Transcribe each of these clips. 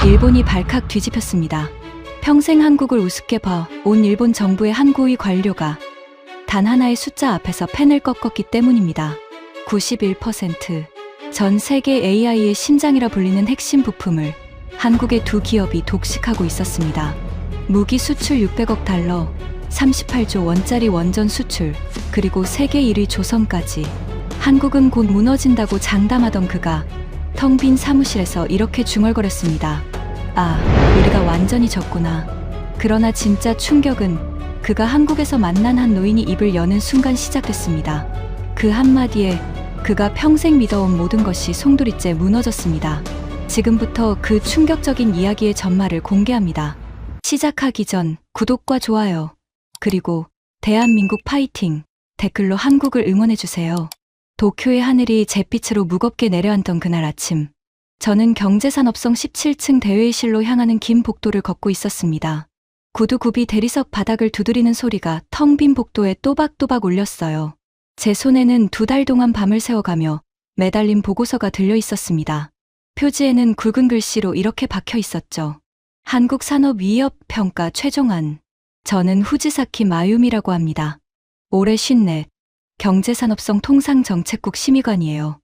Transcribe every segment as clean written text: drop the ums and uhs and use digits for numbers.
일본이 발칵 뒤집혔습니다. 평생 한국을 우습게 봐온 일본 정부의 한 고위 관료가 단 하나의 숫자 앞에서 펜을 꺾었기 때문입니다. 91%. 전 세계 AI의 심장이라 불리는 핵심 부품을 한국의 두 기업이 독식하고 있었습니다. 무기 수출 600억 달러, 38조 원짜리 원전 수출, 그리고 세계 1위 조선까지. 한국은 곧 무너진다고 장담하던 그가 텅 빈 사무실에서 이렇게 중얼거렸습니다. 아, 우리가 완전히 졌구나. 그러나 진짜 충격은 그가 한국에서 만난 한 노인이 입을 여는 순간 시작됐습니다. 그 한마디에 그가 평생 믿어온 모든 것이 송두리째 무너졌습니다. 지금부터 그 충격적인 이야기의 전말을 공개합니다. 시작하기 전 구독과 좋아요, 그리고 대한민국 파이팅 댓글로 한국을 응원해주세요. 도쿄의 하늘이 잿빛으로 무겁게 내려앉던 그날 아침, 저는 경제산업성 17층 대회의실로 향하는 긴 복도를 걷고 있었습니다. 구두굽이 대리석 바닥을 두드리는 소리가 텅 빈 복도에 또박또박 울렸어요. 제 손에는 2달 동안 밤을 새워가며 매달린 보고서가 들려 있었습니다. 표지에는 굵은 글씨로 이렇게 박혀 있었죠. 한국산업위협평가 최종안. 저는 후지사키 마유미라고 합니다. 올해 54, 경제산업성 통상정책국 심의관이에요.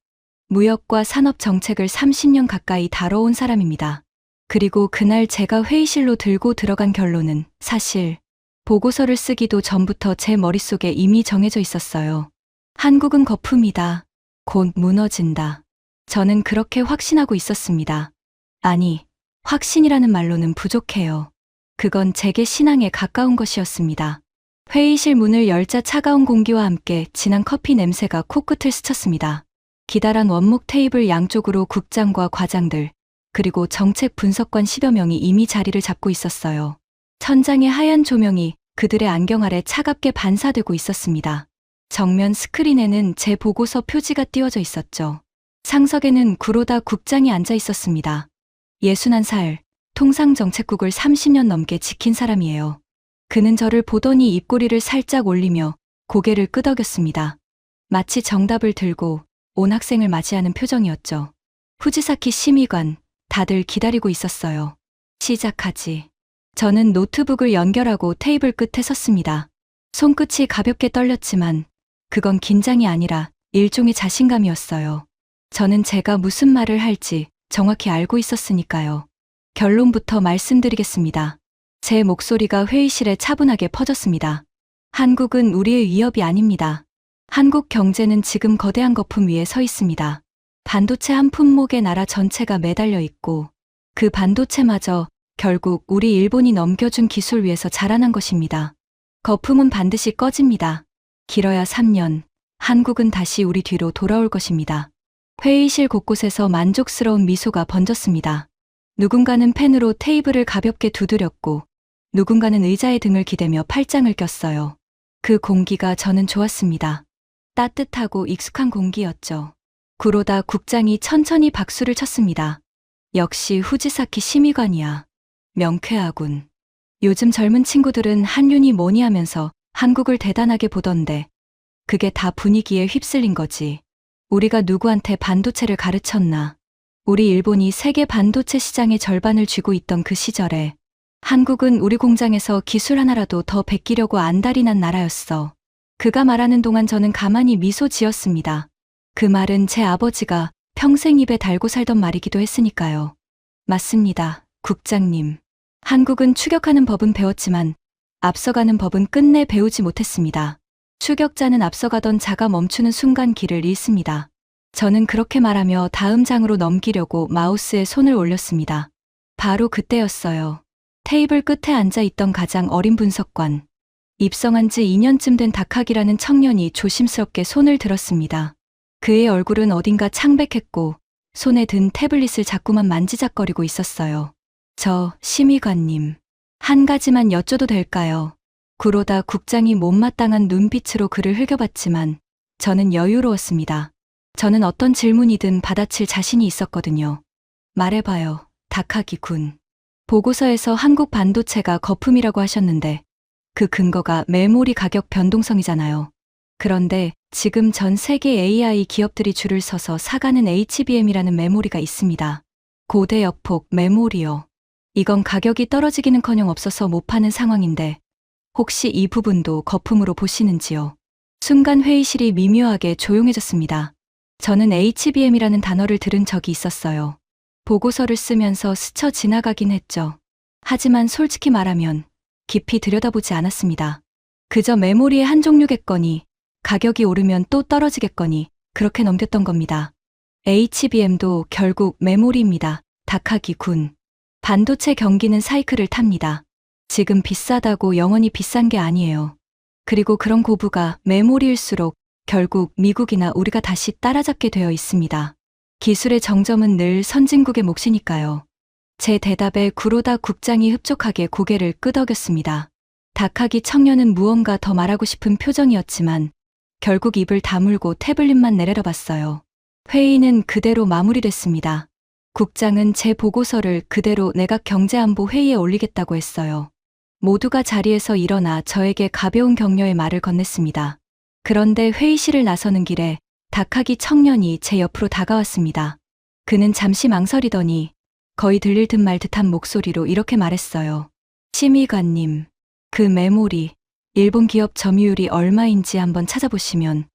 무역과 산업정책을 30년 가까이 다뤄온 사람입니다. 그리고 그날 제가 회의실로 들고 들어간 결론은 사실 보고서를 쓰기도 전부터 제 머릿속에 이미 정해져 있었어요. 한국은 거품이다. 곧 무너진다. 저는 그렇게 확신하고 있었습니다. 아니, 확신이라는 말로는 부족해요. 그건 제게 신앙에 가까운 것이었습니다. 회의실 문을 열자 차가운 공기와 함께 진한 커피 냄새가 코끝을 스쳤습니다. 기다란 원목 테이블 양쪽으로 국장과 과장들, 그리고 정책 분석관 10여 명이 이미 자리를 잡고 있었어요. 천장의 하얀 조명이 그들의 안경 아래 차갑게 반사되고 있었습니다. 정면 스크린에는 제 보고서 표지가 띄워져 있었죠. 상석에는 구로다 국장이 앉아 있었습니다. 61살, 통상정책국을 30년 넘게 지킨 사람이에요. 그는 저를 보더니 입꼬리를 살짝 올리며 고개를 끄덕였습니다. 마치 정답을 들고 온 학생을 맞이하는 표정이었죠. 후지사키 심의관, 다들 기다리고 있었어요. 시작하지. 저는 노트북을 연결하고 테이블 끝에 섰습니다. 손끝이 가볍게 떨렸지만 그건 긴장이 아니라 일종의 자신감이었어요. 저는 제가 무슨 말을 할지 정확히 알고 있었으니까요. 결론부터 말씀드리겠습니다. 제 목소리가 회의실에 차분하게 퍼졌습니다. 한국은 우리의 위협이 아닙니다. 한국 경제는 지금 거대한 거품 위에 서 있습니다. 반도체 한 품목에 나라 전체가 매달려 있고 그 반도체마저 결국 우리 일본이 넘겨준 기술 위에서 자라난 것입니다. 거품은 반드시 꺼집니다. 길어야 3년, 한국은 다시 우리 뒤로 돌아올 것입니다. 회의실 곳곳에서 만족스러운 미소가 번졌습니다. 누군가는 펜으로 테이블을 가볍게 두드렸고 누군가는 의자에 등을 기대며 팔짱을 꼈어요. 그 공기가 저는 좋았습니다. 따뜻하고 익숙한 공기였죠. 구로다 국장이 천천히 박수를 쳤습니다. 역시 후지사키 심의관이야. 명쾌하군. 요즘 젊은 친구들은 한윤이 뭐니 하면서 한국을 대단하게 보던데 그게 다 분위기에 휩쓸린 거지. 우리가 누구한테 반도체를 가르쳤나. 우리 일본이 세계 반도체 시장의 절반을 쥐고 있던 그 시절에 한국은 우리 공장에서 기술 하나라도 더 베끼려고 안달이 난 나라였어. 그가 말하는 동안 저는 가만히 미소 지었습니다. 그 말은 제 아버지가 평생 입에 달고 살던 말이기도 했으니까요. 맞습니다, 국장님. 한국은 추격하는 법은 배웠지만 앞서가는 법은 끝내 배우지 못했습니다. 추격자는 앞서가던 자가 멈추는 순간 길을 잃습니다. 저는 그렇게 말하며 다음 장으로 넘기려고 마우스에 손을 올렸습니다. 바로 그때였어요. 테이블 끝에 앉아 있던 가장 어린 분석관. 입성한 지 2년쯤 된 다카기라는 청년이 조심스럽게 손을 들었습니다. 그의 얼굴은 어딘가 창백했고 손에 든 태블릿을 자꾸만 만지작거리고 있었어요. 저 심의관님, 한 가지만 여쭤도 될까요? 구로다 국장이 못마땅한 눈빛으로 그를 흘겨봤지만 저는 여유로웠습니다. 저는 어떤 질문이든 받아칠 자신이 있었거든요. 말해봐요, 다카기 군. 보고서에서 한국 반도체가 거품이라고 하셨는데 그 근거가 메모리 가격 변동성이잖아요. 그런데 지금 전 세계 AI 기업들이 줄을 서서 사가는 HBM이라는 메모리가 있습니다. 고대 역폭 메모리요. 이건 가격이 떨어지기는커녕 없어서 못 파는 상황인데 혹시 이 부분도 거품으로 보시는지요? 순간 회의실이 미묘하게 조용해졌습니다. 저는 HBM이라는 단어를 들은 적이 있었어요. 보고서를 쓰면서 스쳐 지나가긴 했죠. 하지만 솔직히 말하면 깊이 들여다보지 않았습니다. 그저 메모리의 한 종류겠거니 가격이 오르면 또 떨어지겠거니 그렇게 넘겼던 겁니다. HBM도 결국 메모리입니다. 닭하기 군. 반도체 경기는 사이클을 탑니다. 지금 비싸다고 영원히 비싼 게 아니에요. 그리고 그런 고부가 메모리일수록 결국 미국이나 우리가 다시 따라잡게 되어 있습니다. 기술의 정점은 늘 선진국의 몫이니까요. 제 대답에 구로다 국장이 흡족하게 고개를 끄덕였습니다. 닭하기 청년은 무언가 더 말하고 싶은 표정이었지만 결국 입을 다물고 태블릿만 내려다봤어요. 회의는 그대로 마무리됐습니다. 국장은 제 보고서를 그대로 내각경제안보회의에 올리겠다고 했어요. 모두가 자리에서 일어나 저에게 가벼운 격려의 말을 건넸습니다. 그런데 회의실을 나서는 길에 닭하기 청년이 제 옆으로 다가왔습니다. 그는 잠시 망설이더니 거의 들릴 듯 말 듯한 목소리로 이렇게 말했어요. 심의관님, 그 메모리, 일본 기업 점유율이 얼마인지 한번 찾아보시면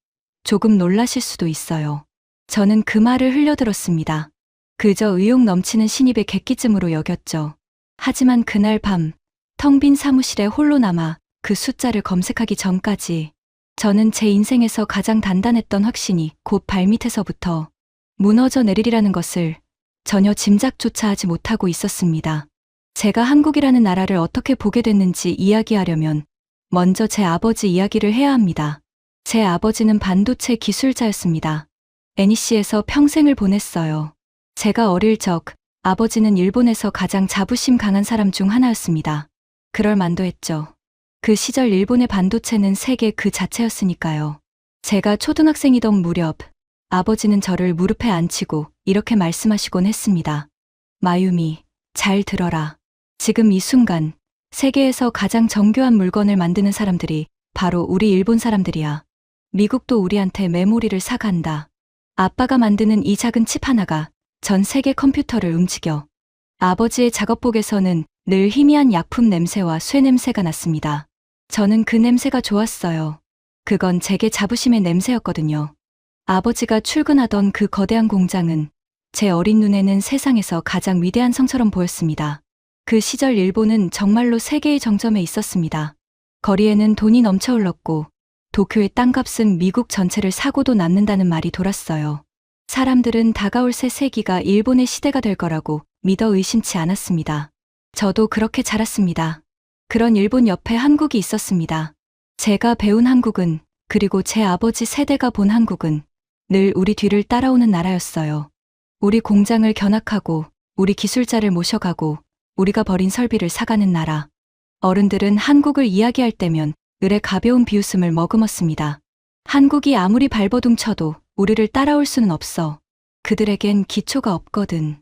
조금 놀라실 수도 있어요. 저는 그 말을 흘려들었습니다. 그저 의욕 넘치는 신입의 객기쯤으로 여겼죠. 하지만 그날 밤 텅 빈 사무실에 홀로 남아 그 숫자를 검색하기 전까지 저는 제 인생에서 가장 단단했던 확신이 곧 발밑에서부터 무너져 내리리라는 것을 전혀 짐작조차 하지 못하고 있었습니다. 제가 한국이라는 나라를 어떻게 보게 됐는지 이야기하려면 먼저 제 아버지 이야기를 해야 합니다. 제 아버지는 반도체 기술자였습니다. NEC에서 평생을 보냈어요. 제가 어릴 적 아버지는 일본에서 가장 자부심 강한 사람 중 하나였습니다. 그럴 만도 했죠. 그 시절 일본의 반도체는 세계 그 자체였으니까요. 제가 초등학생이던 무렵 아버지는 저를 무릎에 앉히고 이렇게 말씀하시곤 했습니다. 마유미, 잘 들어라. 지금 이 순간 세계에서 가장 정교한 물건을 만드는 사람들이 바로 우리 일본 사람들이야. 미국도 우리한테 메모리를 사간다. 아빠가 만드는 이 작은 칩 하나가 전 세계 컴퓨터를 움직여. 아버지의 작업복에서는 늘 희미한 약품 냄새와 쇠 냄새가 났습니다. 저는 그 냄새가 좋았어요. 그건 제게 자부심의 냄새였거든요. 아버지가 출근하던 그 거대한 공장은 제 어린 눈에는 세상에서 가장 위대한 성처럼 보였습니다. 그 시절 일본은 정말로 세계의 정점에 있었습니다. 거리에는 돈이 넘쳐 흘렀고 도쿄의 땅값은 미국 전체를 사고도 남는다는 말이 돌았어요. 사람들은 다가올 새 세기가 일본의 시대가 될 거라고 믿어 의심치 않았습니다. 저도 그렇게 자랐습니다. 그런 일본 옆에 한국이 있었습니다. 제가 배운 한국은, 그리고 제 아버지 세대가 본 한국은 늘 우리 뒤를 따라오는 나라였어요. 우리 공장을 견학하고 우리 기술자를 모셔가고 우리가 버린 설비를 사가는 나라. 어른들은 한국을 이야기할 때면 을의 가벼운 비웃음을 머금었습니다. 한국이 아무리 발버둥 쳐도 우리를 따라올 수는 없어. 그들에겐 기초가 없거든.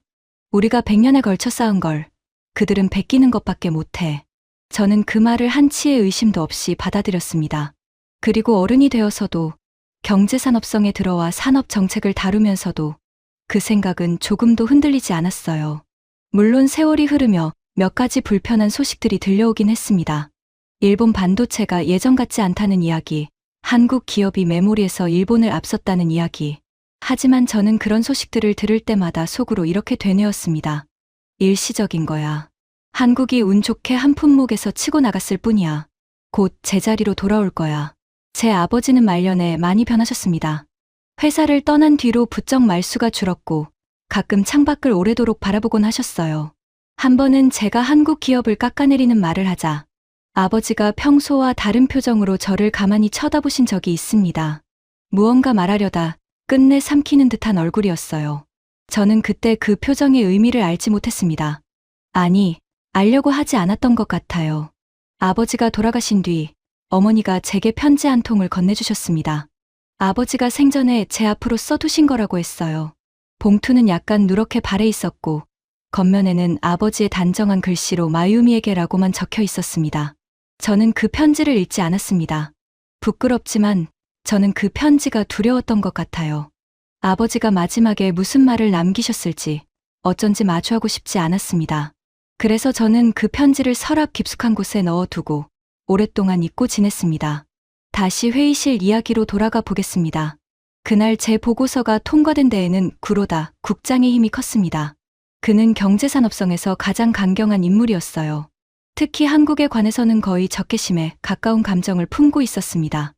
우리가 100년에 걸쳐 쌓은 걸 그들은 베끼는 것밖에 못해. 저는 그 말을 한치의 의심도 없이 받아들였습니다. 그리고 어른이 되어서도 경제산업성에 들어와 산업정책을 다루면서도 그 생각은 조금도 흔들리지 않았어요. 물론 세월이 흐르며 몇 가지 불편한 소식들이 들려오긴 했습니다. 일본 반도체가 예전 같지 않다는 이야기, 한국 기업이 메모리에서 일본을 앞섰다는 이야기. 하지만 저는 그런 소식들을 들을 때마다 속으로 이렇게 되뇌었습니다. 일시적인 거야. 한국이 운 좋게 한 품목에서 치고 나갔을 뿐이야. 곧 제자리로 돌아올 거야. 제 아버지는 말년에 많이 변하셨습니다. 회사를 떠난 뒤로 부쩍 말수가 줄었고 가끔 창밖을 오래도록 바라보곤 하셨어요. 한 번은 제가 한국 기업을 깎아내리는 말을 하자 아버지가 평소와 다른 표정으로 저를 가만히 쳐다보신 적이 있습니다. 무언가 말하려다 끝내 삼키는 듯한 얼굴이었어요. 저는 그때 그 표정의 의미를 알지 못했습니다. 아니, 알려고 하지 않았던 것 같아요. 아버지가 돌아가신 뒤 어머니가 제게 편지 한 통을 건네주셨습니다. 아버지가 생전에 제 앞으로 써두신 거라고 했어요. 봉투는 약간 누렇게 발해 있었고 겉면에는 아버지의 단정한 글씨로 마유미에게라고만 적혀 있었습니다. 저는 그 편지를 읽지 않았습니다. 부끄럽지만 저는 그 편지가 두려웠던 것 같아요. 아버지가 마지막에 무슨 말을 남기셨을지 어쩐지 마주하고 싶지 않았습니다. 그래서 저는 그 편지를 서랍 깊숙한 곳에 넣어두고 오랫동안 잊고 지냈습니다. 다시 회의실 이야기로 돌아가 보겠습니다. 그날 제 보고서가 통과된 데에는 구로다 국장의 힘이 컸습니다. 그는 경제산업성에서 가장 강경한 인물이었어요. 특히 한국에 관해서는 거의 적개심에 가까운 감정을 품고 있었습니다.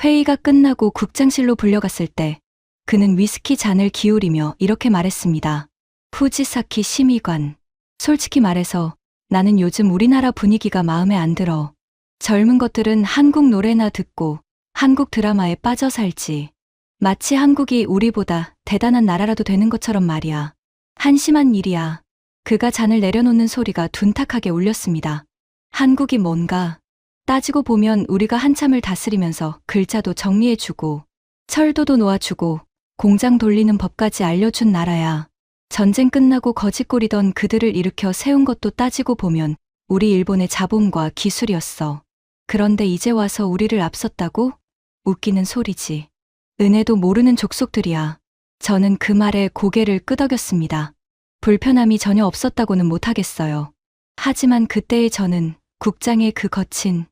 회의가 끝나고 국장실로 불려갔을 때 그는 위스키 잔을 기울이며 이렇게 말했습니다. 후지사키 심의관. 솔직히 말해서 나는 요즘 우리나라 분위기가 마음에 안 들어. 젊은 것들은 한국 노래나 듣고 한국 드라마에 빠져 살지. 마치 한국이 우리보다 대단한 나라라도 되는 것처럼 말이야. 한심한 일이야. 그가 잔을 내려놓는 소리가 둔탁하게 울렸습니다. 한국이 뭔가? 따지고 보면 우리가 한참을 다스리면서 글자도 정리해주고 철도도 놓아주고 공장 돌리는 법까지 알려준 나라야. 전쟁 끝나고 거짓골이던 그들을 일으켜 세운 것도 따지고 보면 우리 일본의 자본과 기술이었어. 그런데 이제 와서 우리를 앞섰다고? 웃기는 소리지. 은혜도 모르는 족속들이야. 저는 그 말에 고개를 끄덕였습니다. 불편함이 전혀 없었다고는 못하겠어요. 하지만 그때의 저는 국장의 그 거친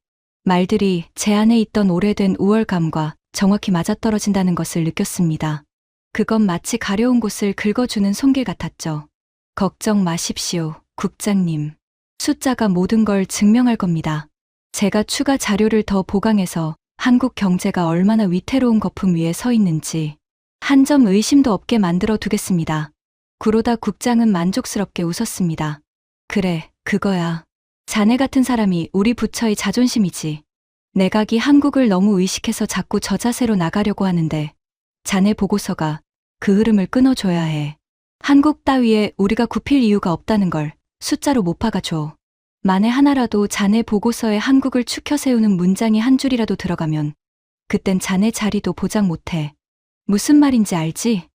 말들이 제 안에 있던 오래된 우월감과 정확히 맞아떨어진다는 것을 느꼈습니다. 그건 마치 가려운 곳을 긁어주는 손길 같았죠. 걱정 마십시오, 국장님. 숫자가 모든 걸 증명할 겁니다. 제가 추가 자료를 더 보강해서 한국 경제가 얼마나 위태로운 거품 위에 서 있는지 한 점 의심도 없게 만들어 두겠습니다. 구로다 국장은 만족스럽게 웃었습니다. 그래, 그거야. 자네 같은 사람이 우리 부처의 자존심이지. 내각이 한국을 너무 의식해서 자꾸 저 자세로 나가려고 하는데 자네 보고서가 그 흐름을 끊어줘야 해. 한국 따위에 우리가 굽힐 이유가 없다는 걸 숫자로 못 박아줘. 만에 하나라도 자네 보고서에 한국을 추켜 세우는 문장이 한 줄이라도 들어가면 그땐 자네 자리도 보장 못해. 무슨 말인지 알지?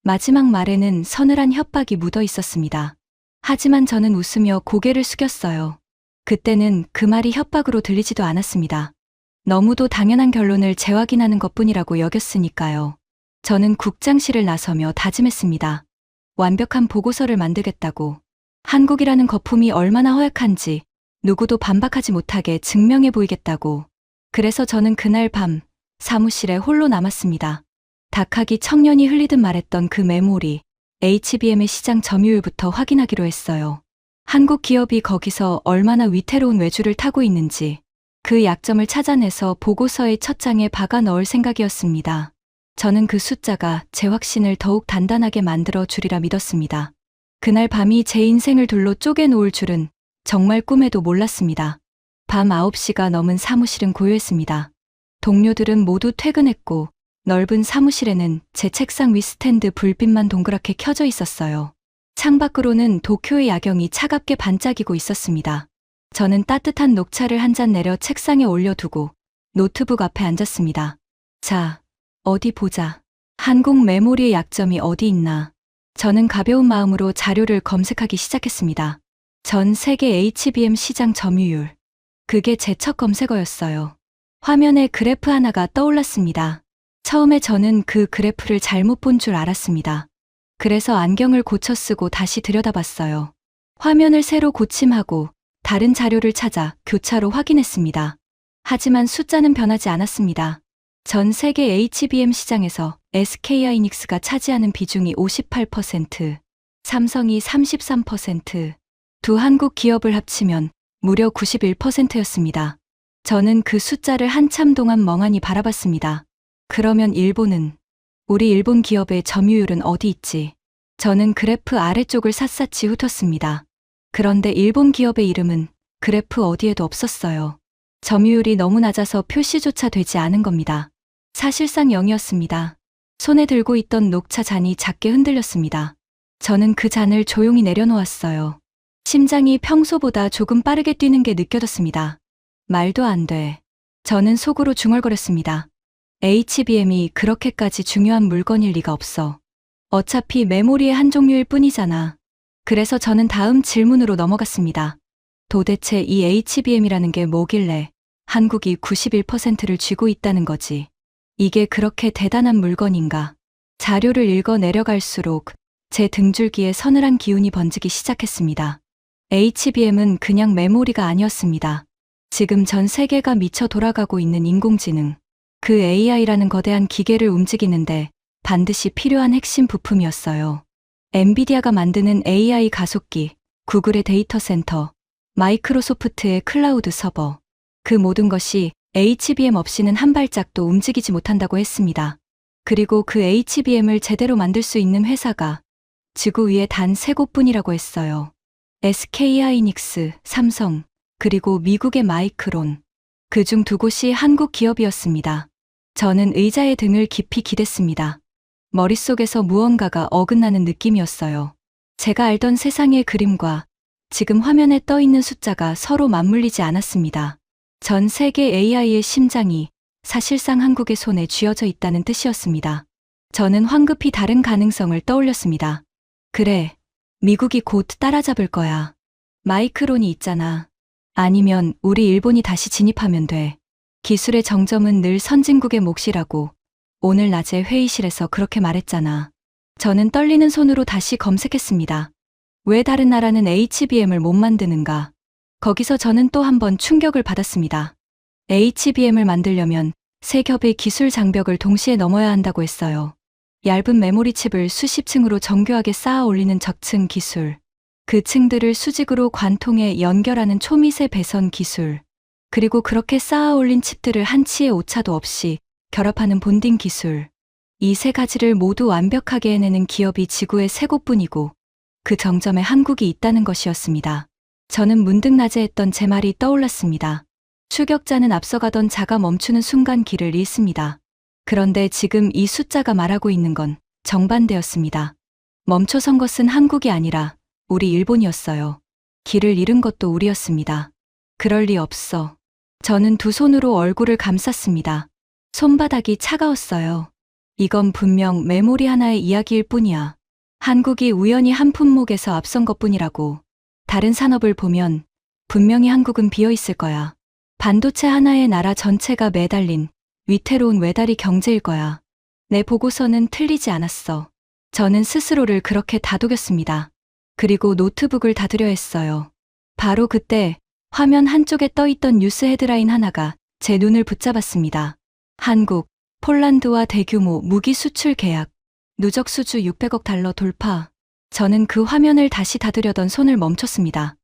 마지막 말에는 서늘한 협박이 묻어 있었습니다. 하지만 저는 웃으며 고개를 숙였어요. 그때는 그 말이 협박으로 들리지도 않았습니다. 너무도 당연한 결론을 재확인하는 것뿐이라고 여겼으니까요. 저는 국장실을 나서며 다짐했습니다. 완벽한 보고서를 만들겠다고. 한국이라는 거품이 얼마나 허약한지 누구도 반박하지 못하게 증명해 보이겠다고. 그래서 저는 그날 밤 사무실에 홀로 남았습니다. 닭하기 청년이 흘리듯 말했던 그 메모리, HBM의 시장 점유율부터 확인하기로 했어요. 한국 기업이 거기서 얼마나 위태로운 외주를 타고 있는지 그 약점을 찾아내서 보고서의 첫 장에 박아 넣을 생각이었습니다. 저는 그 숫자가 제 확신을 더욱 단단하게 만들어 주리라 믿었습니다. 그날 밤이 제 인생을 둘로 쪼개놓을 줄은 정말 꿈에도 몰랐습니다. 밤 9시가 넘은 사무실은 고요했습니다. 동료들은 모두 퇴근했고 넓은 사무실에는 제 책상 위 스탠드 불빛만 동그랗게 켜져 있었어요. 창밖으로는 도쿄의 야경이 차갑게 반짝이고 있었습니다. 저는 따뜻한 녹차를 한 잔 내려 책상에 올려두고 노트북 앞에 앉았습니다. 자, 어디 보자. 한국 메모리의 약점이 어디 있나. 저는 가벼운 마음으로 자료를 검색하기 시작했습니다. 전 세계 HBM 시장 점유율. 그게 제 첫 검색어였어요. 화면에 그래프 하나가 떠올랐습니다. 처음에 저는 그 그래프를 잘못 본 줄 알았습니다. 그래서 안경을 고쳐 쓰고 다시 들여다봤어요. 화면을 새로 고침하고 다른 자료를 찾아 교차로 확인했습니다. 하지만 숫자는 변하지 않았습니다. 전 세계 HBM 시장에서 SK하이닉스가 차지하는 비중이 58%, 삼성이 33%, 두 한국 기업을 합치면 무려 91%였습니다. 저는 그 숫자를 한참 동안 멍하니 바라봤습니다. 그러면 일본은? 우리 일본 기업의 점유율은 어디 있지? 저는 그래프 아래쪽을 샅샅이 훑었습니다. 그런데 일본 기업의 이름은 그래프 어디에도 없었어요. 점유율이 너무 낮아서 표시조차 되지 않은 겁니다. 사실상 0이었습니다. 손에 들고 있던 녹차 잔이 작게 흔들렸습니다. 저는 그 잔을 조용히 내려놓았어요. 심장이 평소보다 조금 빠르게 뛰는 게 느껴졌습니다. 말도 안 돼. 저는 속으로 중얼거렸습니다. HBM이 그렇게까지 중요한 물건일 리가 없어. 어차피 메모리의 한 종류일 뿐이잖아. 그래서 저는 다음 질문으로 넘어갔습니다. 도대체 이 HBM이라는 게 뭐길래 한국이 91%를 쥐고 있다는 거지? 이게 그렇게 대단한 물건인가? 자료를 읽어 내려갈수록 제 등줄기에 서늘한 기운이 번지기 시작했습니다. HBM은 그냥 메모리가 아니었습니다. 지금 전 세계가 미쳐 돌아가고 있는 인공지능, 그 AI라는 거대한 기계를 움직이는데 반드시 필요한 핵심 부품이었어요. 엔비디아가 만드는 AI 가속기, 구글의 데이터 센터, 마이크로소프트의 클라우드 서버, 그 모든 것이 HBM 없이는 한 발짝도 움직이지 못한다고 했습니다. 그리고 그 HBM을 제대로 만들 수 있는 회사가 지구 위에 단 3곳뿐이라고 했어요. SK하이닉스, 삼성, 그리고 미국의 마이크론. 그중 2곳이 한국 기업이었습니다. 저는 의자에 등을 깊이 기댔습니다. 머릿속에서 무언가가 어긋나는 느낌이었어요. 제가 알던 세상의 그림과 지금 화면에 떠 있는 숫자가 서로 맞물리지 않았습니다. 전 세계 AI의 심장이 사실상 한국의 손에 쥐어져 있다는 뜻이었습니다. 저는 황급히 다른 가능성을 떠올렸습니다. 그래, 미국이 곧 따라잡을 거야. 마이크론이 있잖아. 아니면 우리 일본이 다시 진입하면 돼. 기술의 정점은 늘 선진국의 몫이라고 오늘 낮에 회의실에서 그렇게 말했잖아. 저는 떨리는 손으로 다시 검색했습니다. 왜 다른 나라는 HBM을 못 만드는가? 거기서 저는 또 한 번 충격을 받았습니다. HBM을 만들려면 세 겹의 기술 장벽을 동시에 넘어야 한다고 했어요. 얇은 메모리 칩을 수십 층으로 정교하게 쌓아 올리는 저층 기술, 그 층들을 수직으로 관통해 연결하는 초미세 배선 기술, 그리고 그렇게 쌓아 올린 칩들을 한치의 오차도 없이 결합하는 본딩 기술. 이 3가지를 모두 완벽하게 해내는 기업이 지구에 3곳뿐이고 그 정점에 한국이 있다는 것이었습니다. 저는 문득 낮에 했던 제 말이 떠올랐습니다. 추격자는 앞서가던 자가 멈추는 순간 길을 잃습니다. 그런데 지금 이 숫자가 말하고 있는 건 정반대였습니다. 멈춰선 것은 한국이 아니라 우리 일본이었어요. 길을 잃은 것도 우리였습니다. 그럴 리 없어. 저는 2 손으로 얼굴을 감쌌습니다. 손바닥이 차가웠어요. 이건 분명 메모리 하나의 이야기일 뿐이야. 한국이 우연히 한 품목에서 앞선 것뿐이라고. 다른 산업을 보면 분명히 한국은 비어있을 거야. 반도체 하나의 나라 전체가 매달린 위태로운 외다리 경제일 거야. 내 보고서는 틀리지 않았어. 저는 스스로를 그렇게 다독였습니다. 그리고 노트북을 닫으려 했어요. 바로 그때 화면 한쪽에 떠있던 뉴스 헤드라인 하나가 제 눈을 붙잡았습니다. 한국, 폴란드와 대규모 무기 수출 계약, 누적 수주 600억 달러 돌파. 저는 그 화면을 다시 닫으려던 손을 멈췄습니다.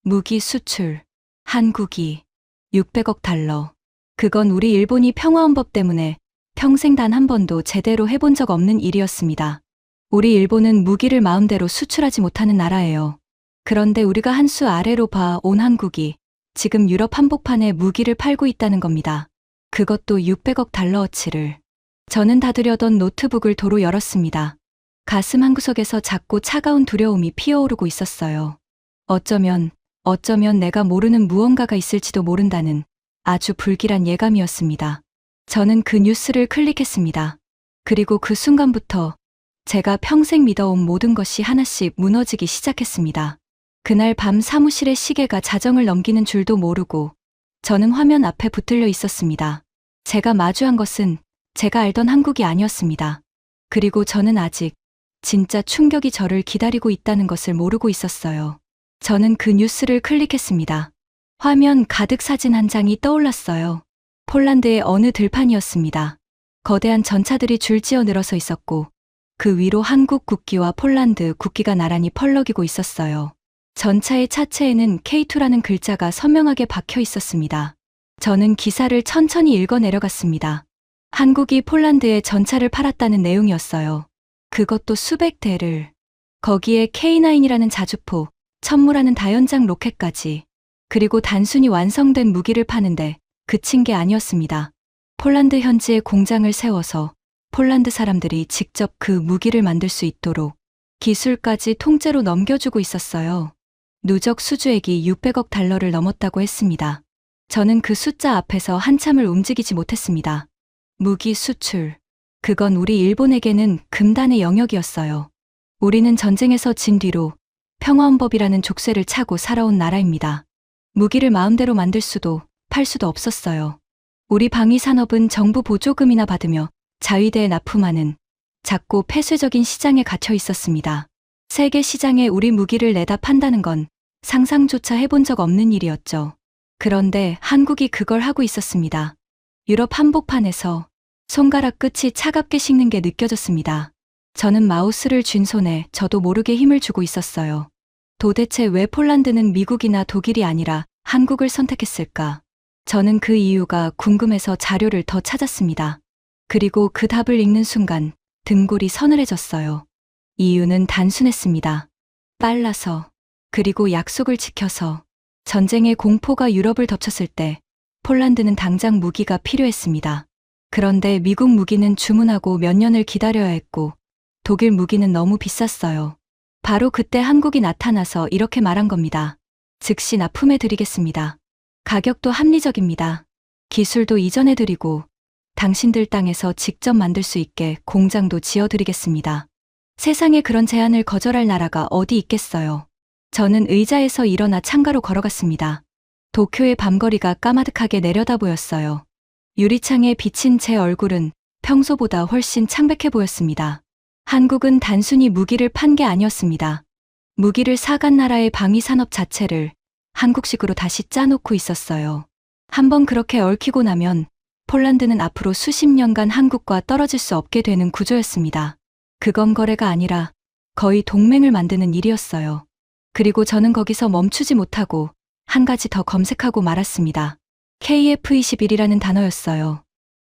무기 수출, 한국이 600억 달러. 그건 우리 일본이 평화헌법 때문에 평생 단 한 번도 제대로 해본 적 없는 일이었습니다. 우리 일본은 무기를 마음대로 수출하지 못하는 나라예요. 그런데 우리가 한 수 아래로 봐온 한국이 지금 유럽 한복판에 무기를 팔고 있다는 겁니다. 그것도 600억 달러어치를. 저는 닫으려던 노트북을 도로 열었습니다. 가슴 한구석에서 작고 차가운 두려움이 피어오르고 있었어요. 어쩌면 내가 모르는 무언가가 있을지도 모른다는 아주 불길한 예감이었습니다. 저는 그 뉴스를 클릭했습니다. 그리고 그 순간부터 제가 평생 믿어온 모든 것이 하나씩 무너지기 시작했습니다. 그날 밤 사무실의 시계가 자정을 넘기는 줄도 모르고 저는 화면 앞에 붙들려 있었습니다. 제가 마주한 것은 제가 알던 한국이 아니었습니다. 그리고 저는 아직 진짜 충격이 저를 기다리고 있다는 것을 모르고 있었어요. 저는 그 뉴스를 클릭했습니다. 화면 가득 사진 한 장이 떠올랐어요. 폴란드의 어느 들판이었습니다. 거대한 전차들이 줄지어 늘어서 있었고 그 위로 한국 국기와 폴란드 국기가 나란히 펄럭이고 있었어요. 전차의 차체에는 K2라는 글자가 선명하게 박혀 있었습니다. 저는 기사를 천천히 읽어 내려갔습니다. 한국이 폴란드에 전차를 팔았다는 내용이었어요. 그것도 수백 대를. 거기에 K9이라는 자주포, 천무라는 다연장 로켓까지. 그리고 단순히 완성된 무기를 파는데 그친 게 아니었습니다. 폴란드 현지에 공장을 세워서 폴란드 사람들이 직접 그 무기를 만들 수 있도록 기술까지 통째로 넘겨주고 있었어요. 누적 수주액이 600억 달러를 넘었다고 했습니다. 저는 그 숫자 앞에서 한참을 움직이지 못했습니다. 무기 수출. 그건 우리 일본에게는 금단의 영역이었어요. 우리는 전쟁에서 진 뒤로 평화헌법이라는 족쇄를 차고 살아온 나라입니다. 무기를 마음대로 만들 수도 팔 수도 없었어요. 우리 방위산업은 정부 보조금이나 받으며 자위대에 납품하는 작고 폐쇄적인 시장에 갇혀 있었습니다. 세계 시장에 우리 무기를 내다 판다는 건 상상조차 해본 적 없는 일이었죠. 그런데 한국이 그걸 하고 있었습니다. 유럽 한복판에서 손가락 끝이 차갑게 식는 게 느껴졌습니다. 저는 마우스를 쥔 손에 저도 모르게 힘을 주고 있었어요. 도대체 왜 폴란드는 미국이나 독일이 아니라 한국을 선택했을까? 저는 그 이유가 궁금해서 자료를 더 찾았습니다. 그리고 그 답을 읽는 순간 등골이 서늘해졌어요. 이유는 단순했습니다. 빨라서, 그리고 약속을 지켜서. 전쟁의 공포가 유럽을 덮쳤을 때 폴란드는 당장 무기가 필요했습니다. 그런데 미국 무기는 주문하고 몇 년을 기다려야 했고 독일 무기는 너무 비쌌어요. 바로 그때 한국이 나타나서 이렇게 말한 겁니다. 즉시 납품해 드리겠습니다. 가격도 합리적입니다. 기술도 이전해 드리고 당신들 땅에서 직접 만들 수 있게 공장도 지어 드리겠습니다. 세상에 그런 제안을 거절할 나라가 어디 있겠어요. 저는 의자에서 일어나 창가로 걸어갔습니다. 도쿄의 밤거리가 까마득하게 내려다 보였어요. 유리창에 비친 제 얼굴은 평소보다 훨씬 창백해 보였습니다. 한국은 단순히 무기를 판 게 아니었습니다. 무기를 사간 나라의 방위 산업 자체를 한국식으로 다시 짜놓고 있었어요. 한번 그렇게 얽히고 나면 폴란드는 앞으로 수십 년간 한국과 떨어질 수 없게 되는 구조였습니다. 그건 거래가 아니라 거의 동맹을 만드는 일이었어요. 그리고 저는 거기서 멈추지 못하고 한 가지 더 검색하고 말았습니다. KF-21이라는 단어였어요.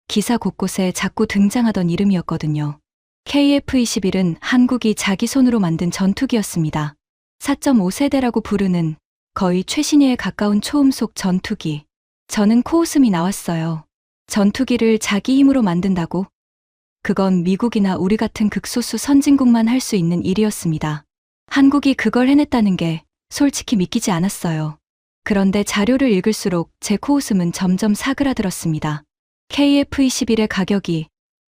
기사 곳곳에 자꾸 등장하던 이름이었거든요. KF-21은 한국이 자기 손으로 만든 전투기였습니다. 4.5세대라고 부르는 거의 최신鋭에 가까운 초음속 전투기. 저는 코웃음이 나왔어요. 전투기를 자기 힘으로 만든다고? 그건 미국이나 우리 같은 극소수 선진국만 할 수 있는 일이었습니다. 한국이 그걸 해냈다는 게 솔직히 믿기지 않았어요. 그런데 자료를 읽을수록 제 코웃음은 점점 사그라들었습니다. KF-21의 가격이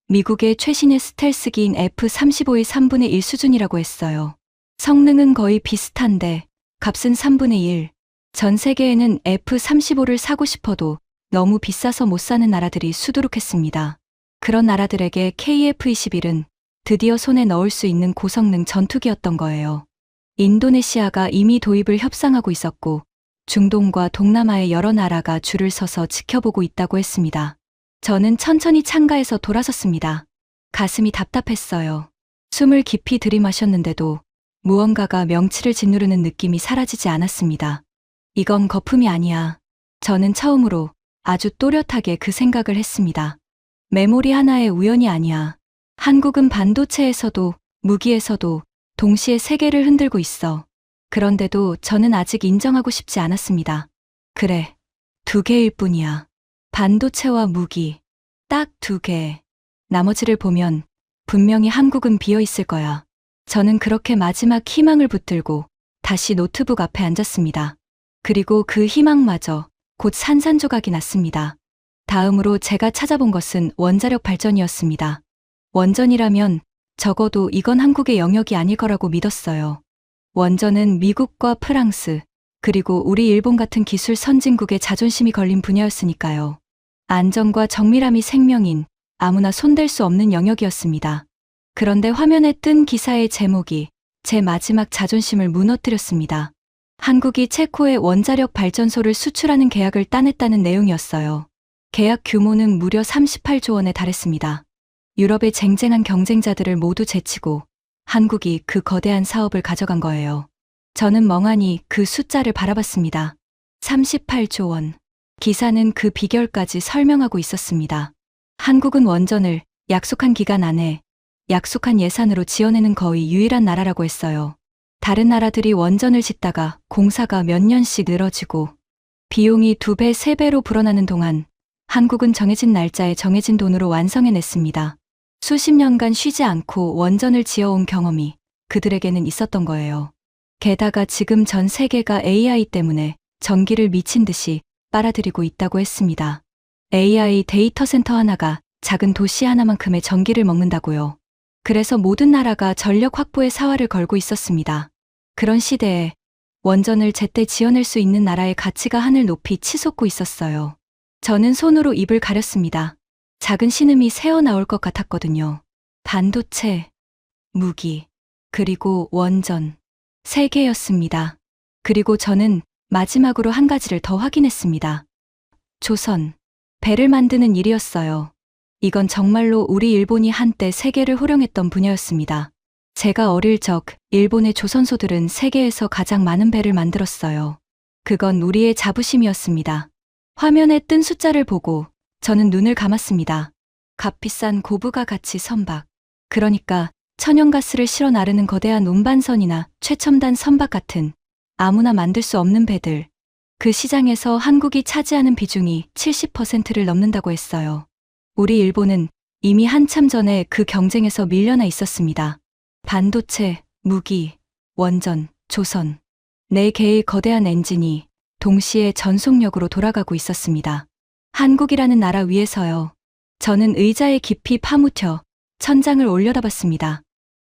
미국의 최신의 스텔스기인 F-35의 3분의 1 수준이라고 했어요. 성능은 거의 비슷한데 값은 3분의 1. 전 세계에는 F-35를 사고 싶어도 너무 비싸서 못 사는 나라들이 수두룩했습니다. 그런 나라들에게 KF-21은 드디어 손에 넣을 수 있는 고성능 전투기였던 거예요. 인도네시아가 이미 도입을 협상하고 있었고 중동과 동남아의 여러 나라가 줄을 서서 지켜보고 있다고 했습니다. 저는 천천히 창가에서 돌아섰습니다. 가슴이 답답했어요. 숨을 깊이 들이마셨는데도 무언가가 명치를 짓누르는 느낌이 사라지지 않았습니다. 이건 거품이 아니야. 저는 처음으로 아주 또렷하게 그 생각을 했습니다. 메모리 하나의 우연이 아니야. 한국은 반도체에서도 무기에서도 동시에 세계를 흔들고 있어. 그런데도 저는 아직 인정하고 싶지 않았습니다. 그래, 2개일 뿐이야. 반도체와 무기, 딱 2개. 나머지를 보면 분명히 한국은 비어 있을 거야. 저는 그렇게 마지막 희망을 붙들고 다시 노트북 앞에 앉았습니다. 그리고 그 희망마저 곧 산산조각이 났습니다. 다음으로 제가 찾아본 것은 원자력 발전이었습니다. 원전이라면 적어도 이건 한국의 영역이 아닐 거라고 믿었어요. 원전은 미국과 프랑스, 그리고 우리 일본 같은 기술 선진국의 자존심이 걸린 분야였으니까요. 안전과 정밀함이 생명인 아무나 손댈 수 없는 영역이었습니다. 그런데 화면에 뜬 기사의 제목이 제 마지막 자존심을 무너뜨렸습니다. 한국이 체코에 원자력 발전소를 수출하는 계약을 따냈다는 내용이었어요. 계약 규모는 무려 38조 원에 달했습니다. 유럽의 쟁쟁한 경쟁자들을 모두 제치고 한국이 그 거대한 사업을 가져간 거예요. 저는 멍하니 그 숫자를 바라봤습니다. 38조 원. 기사는 그 비결까지 설명하고 있었습니다. 한국은 원전을 약속한 기간 안에 약속한 예산으로 지어내는 거의 유일한 나라라고 했어요. 다른 나라들이 원전을 짓다가 공사가 몇 년씩 늘어지고 비용이 2배, 3배로 불어나는 동안 한국은 정해진 날짜에 정해진 돈으로 완성해냈습니다. 수십 년간 쉬지 않고 원전을 지어온 경험이 그들에게는 있었던 거예요. 게다가 지금 전 세계가 AI 때문에 전기를 미친 듯이 빨아들이고 있다고 했습니다. AI 데이터 센터 하나가 작은 도시 하나만큼의 전기를 먹는다고요. 그래서 모든 나라가 전력 확보에 사활을 걸고 있었습니다. 그런 시대에 원전을 제때 지어낼 수 있는 나라의 가치가 하늘 높이 치솟고 있었어요. 저는 손으로 입을 가렸습니다. 작은 신음이 새어나올 것 같았거든요. 반도체, 무기, 그리고 원전. 3개였습니다. 그리고 저는 마지막으로 한 가지를 더 확인했습니다. 조선. 배를 만드는 일이었어요. 이건 정말로 우리 일본이 한때 세계를 호령했던 분야였습니다. 제가 어릴 적 일본의 조선소들은 세계에서 가장 많은 배를 만들었어요. 그건 우리의 자부심이었습니다. 화면에 뜬 숫자를 보고 저는 눈을 감았습니다. 값비싼 고부가 가치 선박. 그러니까 천연가스를 실어 나르는 거대한 운반선이나 최첨단 선박 같은 아무나 만들 수 없는 배들. 그 시장에서 한국이 차지하는 비중이 70%를 넘는다고 했어요. 우리 일본은 이미 한참 전에 그 경쟁에서 밀려나 있었습니다. 반도체, 무기, 원전, 조선. 네 개의 거대한 엔진이 동시에 전속력으로 돌아가고 있었습니다. 한국이라는 나라 위에서요. 저는 의자에 깊이 파묻혀 천장을 올려다봤습니다.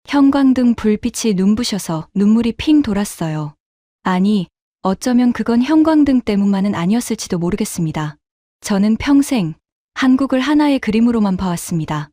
형광등 불빛이 눈부셔서 눈물이 핑 돌았어요. 아니, 어쩌면 그건 형광등 때문만은 아니었을지도 모르겠습니다. 저는 평생 한국을 하나의 그림으로만 봐왔습니다.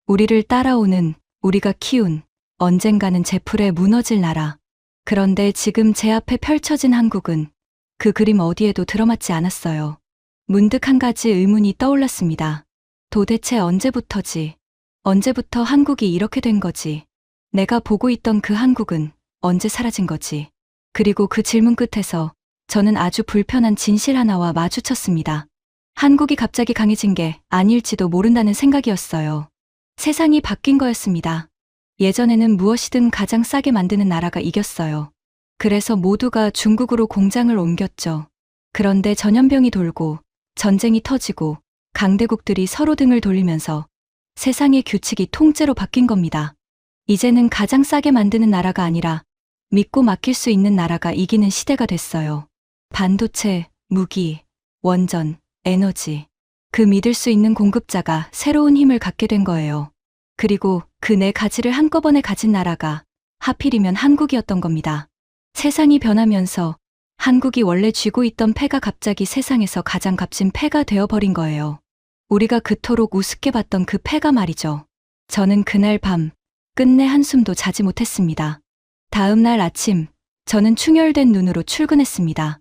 우리를 따라오는, 우리가 키운, 언젠가는 제풀에 무너질 나라. 그런데 지금 제 앞에 펼쳐진 한국은 그 그림 어디에도 들어맞지 않았어요. 문득 한 가지 의문이 떠올랐습니다. 도대체 언제부터지? 언제부터 한국이 이렇게 된 거지? 내가 보고 있던 그 한국은 언제 사라진 거지? 그리고 그 질문 끝에서 저는 아주 불편한 진실 하나와 마주쳤습니다. 한국이 갑자기 강해진 게 아닐지도 모른다는 생각이었어요. 세상이 바뀐 거였습니다. 예전에는 무엇이든 가장 싸게 만드는 나라가 이겼어요. 그래서 모두가 중국으로 공장을 옮겼죠. 그런데 전염병이 돌고 전쟁이 터지고 강대국들이 서로 등을 돌리면서 세상의 규칙이 통째로 바뀐 겁니다. 이제는 가장 싸게 만드는 나라가 아니라 믿고 맡길 수 있는 나라가 이기는 시대가 됐어요. 반도체, 무기, 원전, 에너지. 그 믿을 수 있는 공급자가 새로운 힘을 갖게 된 거예요. 그리고 그 네 가지를 한꺼번에 가진 나라가 하필이면 한국이었던 겁니다. 세상이 변하면서 한국이 원래 쥐고 있던 패가 갑자기 세상에서 가장 값진 패가 되어버린 거예요. 우리가 그토록 우습게 봤던 그 패가 말이죠. 저는 그날 밤 끝내 한숨도 자지 못했습니다. 다음 날 아침 저는 충혈된 눈으로 출근했습니다.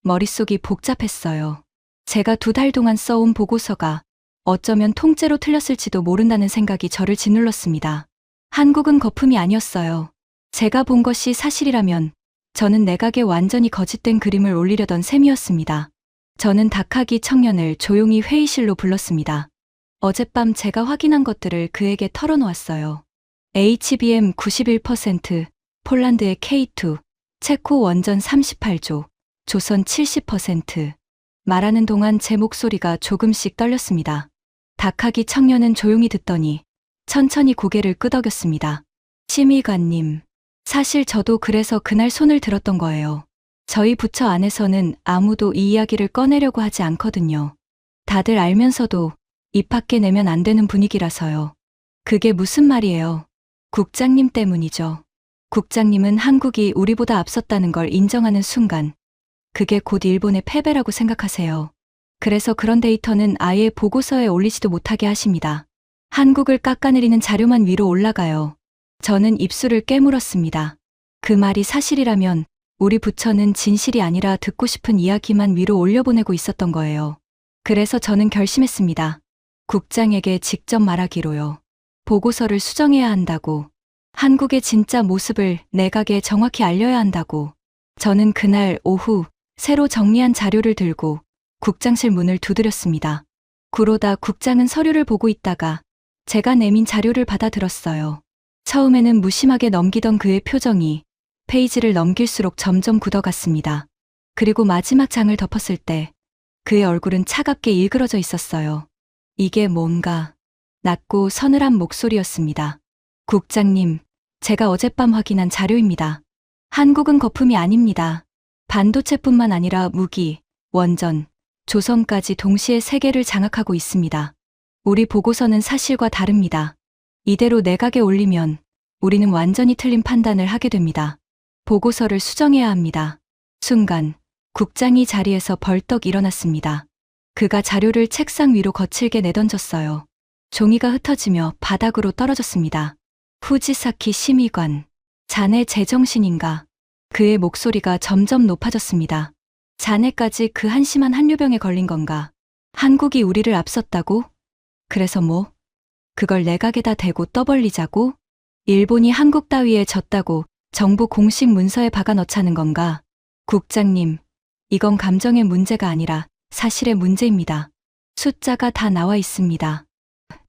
머릿속이 복잡했어요. 제가 2달 동안 써온 보고서가 어쩌면 통째로 틀렸을지도 모른다는 생각이 저를 짓눌렀습니다. 한국은 거품이 아니었어요. 제가 본 것이 사실이라면 저는 내각에 완전히 거짓된 그림을 올리려던 셈이었습니다. 저는 닥하기 청년을 조용히 회의실로 불렀습니다. 어젯밤 제가 확인한 것들을 그에게 털어놓았어요. HBM 91%, 폴란드의 K2, 체코 원전 38조, 조선 70%. 말하는 동안 제 목소리가 조금씩 떨렸습니다. 닥하기 청년은 조용히 듣더니 천천히 고개를 끄덕였습니다. 심의관님, 사실 저도 그래서 그날 손을 들었던 거예요. 저희 부처 안에서는 아무도 이 이야기를 꺼내려고 하지 않거든요. 다들 알면서도 입 밖에 내면 안 되는 분위기라서요. 그게 무슨 말이에요? 국장님 때문이죠. 국장님은 한국이 우리보다 앞섰다는 걸 인정하는 순간 그게 곧 일본의 패배라고 생각하세요. 그래서 그런 데이터는 아예 보고서에 올리지도 못하게 하십니다. 한국을 깎아내리는 자료만 위로 올라가요. 저는 입술을 깨물었습니다. 그 말이 사실이라면 우리 부처는 진실이 아니라 듣고 싶은 이야기만 위로 올려보내고 있었던 거예요. 그래서 저는 결심했습니다. 국장에게 직접 말하기로요. 보고서를 수정해야 한다고. 한국의 진짜 모습을 내각에 정확히 알려야 한다고. 저는 그날 오후 새로 정리한 자료를 들고 국장실 문을 두드렸습니다. 그러다 국장은 서류를 보고 있다가 제가 내민 자료를 받아들었어요. 처음에는 무심하게 넘기던 그의 표정이 페이지를 넘길수록 점점 굳어갔습니다. 그리고 마지막 장을 덮었을 때 그의 얼굴은 차갑게 일그러져 있었어요. 이게 뭔가 낮고 서늘한 목소리였습니다. 국장님, 제가 어젯밤 확인한 자료입니다. 한국은 거품이 아닙니다. 반도체뿐만 아니라 무기, 원전, 조선까지 동시에 세계를 장악하고 있습니다. 우리 보고서는 사실과 다릅니다. 이대로 내각에 올리면 우리는 완전히 틀린 판단을 하게 됩니다. 보고서를 수정해야 합니다. 순간 국장이 자리에서 벌떡 일어났습니다. 그가 자료를 책상 위로 거칠게 내던졌어요. 종이가 흩어지며 바닥으로 떨어졌습니다. 후지사키 심의관, 자네 제정신인가? 그의 목소리가 점점 높아졌습니다. 자네까지 그 한심한 한류병에 걸린 건가? 한국이 우리를 앞섰다고? 그래서 뭐? 그걸 내각에다 대고 떠벌리자고? 일본이 한국 따위에 졌다고 정부 공식 문서에 박아 넣자는 건가? 국장님, 이건 감정의 문제가 아니라 사실의 문제입니다. 숫자가 다 나와 있습니다.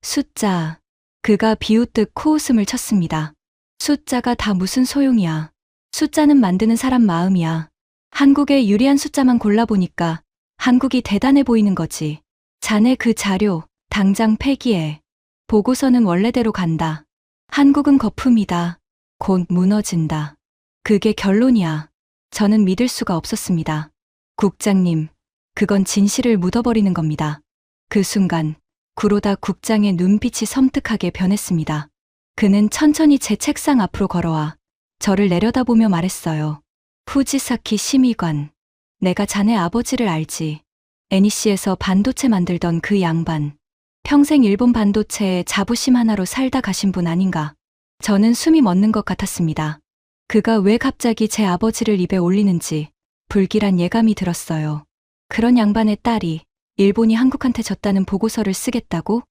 숫자. 그가 비웃듯 코웃음을 쳤습니다. 숫자가 다 무슨 소용이야. 숫자는 만드는 사람 마음이야. 한국에 유리한 숫자만 골라보니까 한국이 대단해 보이는 거지. 자네 그 자료 당장 폐기해. 보고서는 원래대로 간다. 한국은 거품이다. 곧 무너진다. 그게 결론이야. 저는 믿을 수가 없었습니다. 국장님, 그건 진실을 묻어버리는 겁니다. 그 순간 구로다 국장의 눈빛이 섬뜩하게 변했습니다. 그는 천천히 제 책상 앞으로 걸어와 저를 내려다보며 말했어요. 후지사키 심의관, 내가 자네 아버지를 알지. NEC에서 반도체 만들던 그 양반. 평생 일본 반도체에 자부심 하나로 살다 가신 분 아닌가. 저는 숨이 멎는 것 같았습니다. 그가 왜 갑자기 제 아버지를 입에 올리는지 불길한 예감이 들었어요. 그런 양반의 딸이 일본이 한국한테 졌다는 보고서를 쓰겠다고?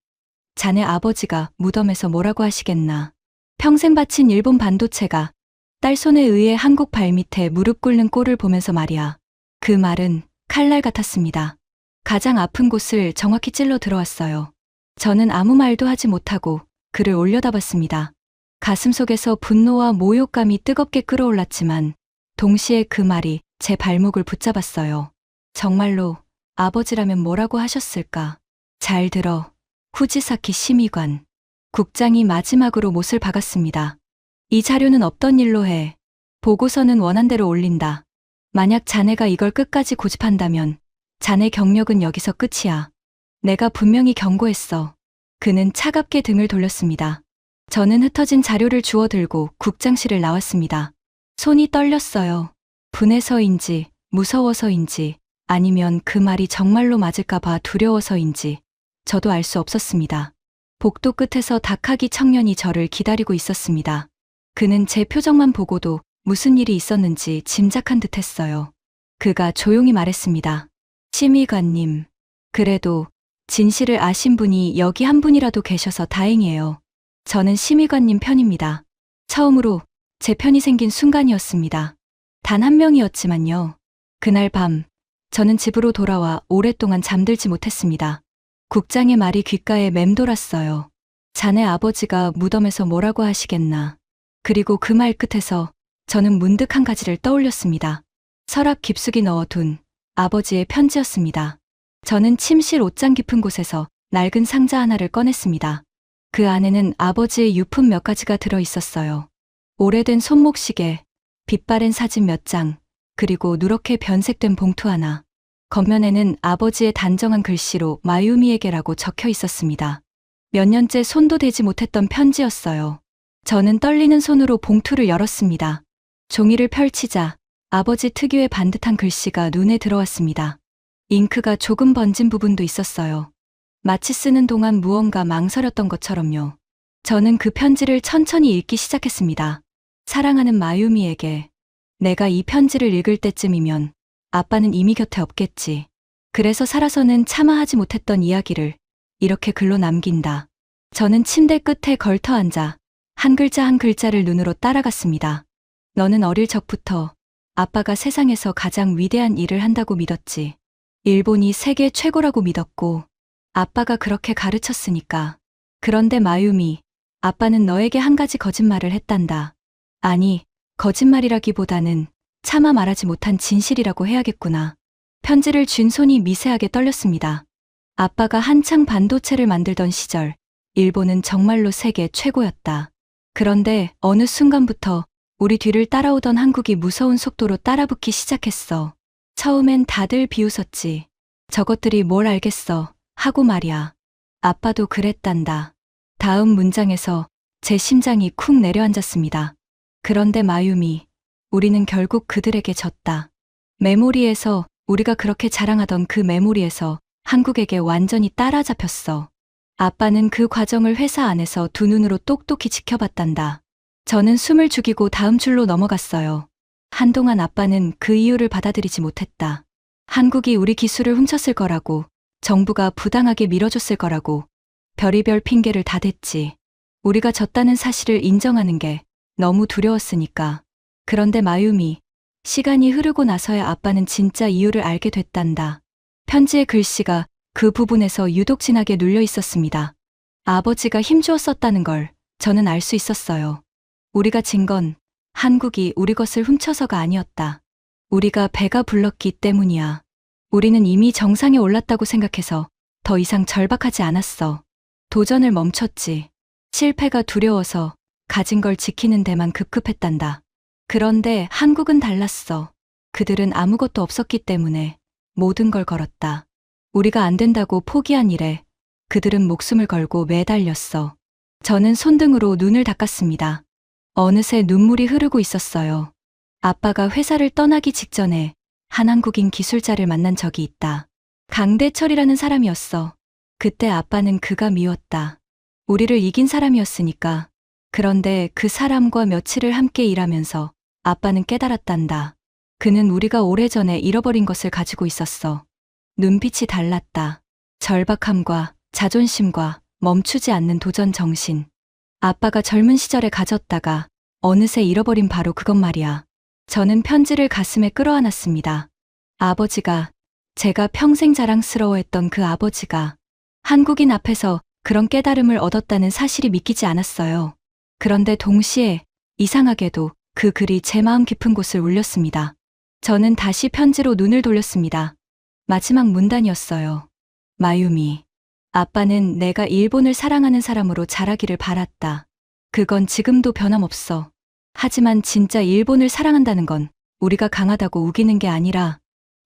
자네 아버지가 무덤에서 뭐라고 하시겠나. 평생 바친 일본 반도체가 딸 손에 의해 한국 발밑에 무릎 꿇는 꼴을 보면서 말이야. 그 말은 칼날 같았습니다. 가장 아픈 곳을 정확히 찔러 들어왔어요. 저는 아무 말도 하지 못하고 그를 올려다봤습니다. 가슴속에서 분노와 모욕감이 뜨겁게 끓어올랐지만 동시에 그 말이 제 발목을 붙잡았어요. 정말로 아버지라면 뭐라고 하셨을까? 잘 들어. 후지사키 심의관. 국장이 마지막으로 못을 박았습니다. 이 자료는 없던 일로 해. 보고서는 원한대로 올린다. 만약 자네가 이걸 끝까지 고집한다면 자네 경력은 여기서 끝이야. 내가 분명히 경고했어. 그는 차갑게 등을 돌렸습니다. 저는 흩어진 자료를 주워들고 국장실을 나왔습니다. 손이 떨렸어요. 분해서인지 무서워서인지 아니면 그 말이 정말로 맞을까봐 두려워서인지 저도 알 수 없었습니다. 복도 끝에서 다카기 청년이 저를 기다리고 있었습니다. 그는 제 표정만 보고도 무슨 일이 있었는지 짐작한 듯 했어요. 그가 조용히 말했습니다. 심의관님, 그래도 진실을 아신 분이 여기 한 분이라도 계셔서 다행이에요. 저는 심의관님 편입니다. 처음으로 제 편이 생긴 순간이었습니다. 단 한 명이었지만요. 그날 밤, 저는 집으로 돌아와 오랫동안 잠들지 못했습니다. 국장의 말이 귓가에 맴돌았어요. 자네 아버지가 무덤에서 뭐라고 하시겠나. 그리고 그 말 끝에서 저는 문득 한 가지를 떠올렸습니다. 서랍 깊숙이 넣어둔 아버지의 편지였습니다. 저는 침실 옷장 깊은 곳에서 낡은 상자 하나를 꺼냈습니다. 그 안에는 아버지의 유품 몇 가지가 들어 있었어요. 오래된 손목시계, 빛바랜 사진 몇 장, 그리고 누렇게 변색된 봉투 하나. 겉면에는 아버지의 단정한 글씨로 마유미에게라고 적혀 있었습니다. 몇 년째 손도 대지 못했던 편지였어요. 저는 떨리는 손으로 봉투를 열었습니다. 종이를 펼치자 아버지 특유의 반듯한 글씨가 눈에 들어왔습니다. 잉크가 조금 번진 부분도 있었어요. 마치 쓰는 동안 무언가 망설였던 것처럼요. 저는 그 편지를 천천히 읽기 시작했습니다. 사랑하는 마유미에게, 내가 이 편지를 읽을 때쯤이면 아빠는 이미 곁에 없겠지. 그래서 살아서는 차마 하지 못했던 이야기를 이렇게 글로 남긴다. 저는 침대 끝에 걸터 앉아 한 글자 한 글자를 눈으로 따라갔습니다. 너는 어릴 적부터 아빠가 세상에서 가장 위대한 일을 한다고 믿었지. 일본이 세계 최고라고 믿었고 아빠가 그렇게 가르쳤으니까. 그런데 마유미, 아빠는 너에게 한 가지 거짓말을 했단다. 아니, 거짓말이라기보다는 차마 말하지 못한 진실이라고 해야겠구나. 편지를 쥔 손이 미세하게 떨렸습니다. 아빠가 한창 반도체를 만들던 시절, 일본은 정말로 세계 최고였다. 그런데 어느 순간부터 우리 뒤를 따라오던 한국이 무서운 속도로 따라붙기 시작했어. 처음엔 다들 비웃었지. 저것들이 뭘 알겠어 하고 말이야. 아빠도 그랬단다. 다음 문장에서 제 심장이 쿵 내려앉았습니다. 그런데 마유미, 우리는 결국 그들에게 졌다. 메모리에서 우리가 그렇게 자랑하던 그 메모리에서 한국에게 완전히 따라잡혔어. 아빠는 그 과정을 회사 안에서 두 눈으로 똑똑히 지켜봤단다. 저는 숨을 죽이고 다음 줄로 넘어갔어요. 한동안 아빠는 그 이유를 받아들이지 못했다. 한국이 우리 기술을 훔쳤을 거라고, 정부가 부당하게 밀어줬을 거라고, 별의별 핑계를 다 댔지. 우리가 졌다는 사실을 인정하는 게 너무 두려웠으니까. 그런데 마유미, 시간이 흐르고 나서야 아빠는 진짜 이유를 알게 됐단다. 편지의 글씨가 그 부분에서 유독 진하게 눌려 있었습니다. 아버지가 힘주었었다는 걸 저는 알 수 있었어요. 우리가 진 건 한국이 우리 것을 훔쳐서가 아니었다. 우리가 배가 불렀기 때문이야. 우리는 이미 정상에 올랐다고 생각해서 더 이상 절박하지 않았어. 도전을 멈췄지. 실패가 두려워서 가진 걸 지키는 데만 급급했단다. 그런데 한국은 달랐어. 그들은 아무것도 없었기 때문에 모든 걸 걸었다. 우리가 안 된다고 포기한 일에 그들은 목숨을 걸고 매달렸어. 저는 손등으로 눈을 닦았습니다. 어느새 눈물이 흐르고 있었어요. 아빠가 회사를 떠나기 직전에 한 한국인 기술자를 만난 적이 있다. 강대철이라는 사람이었어. 그때 아빠는 그가 미웠다. 우리를 이긴 사람이었으니까. 그런데 그 사람과 며칠을 함께 일하면서 아빠는 깨달았단다. 그는 우리가 오래전에 잃어버린 것을 가지고 있었어. 눈빛이 달랐다. 절박함과 자존심과 멈추지 않는 도전 정신. 아빠가 젊은 시절에 가졌다가 어느새 잃어버린 바로 그것 말이야. 저는 편지를 가슴에 끌어안았습니다. 아버지가, 제가 평생 자랑스러워했던 그 아버지가 한국인 앞에서 그런 깨달음을 얻었다는 사실이 믿기지 않았어요. 그런데 동시에 이상하게도 그 글이 제 마음 깊은 곳을 울렸습니다. 저는 다시 편지로 눈을 돌렸습니다. 마지막 문단이었어요. 마유미, 아빠는 내가 일본을 사랑하는 사람으로 자라기를 바랐다. 그건 지금도 변함없어. 하지만 진짜 일본을 사랑한다는 건 우리가 강하다고 우기는 게 아니라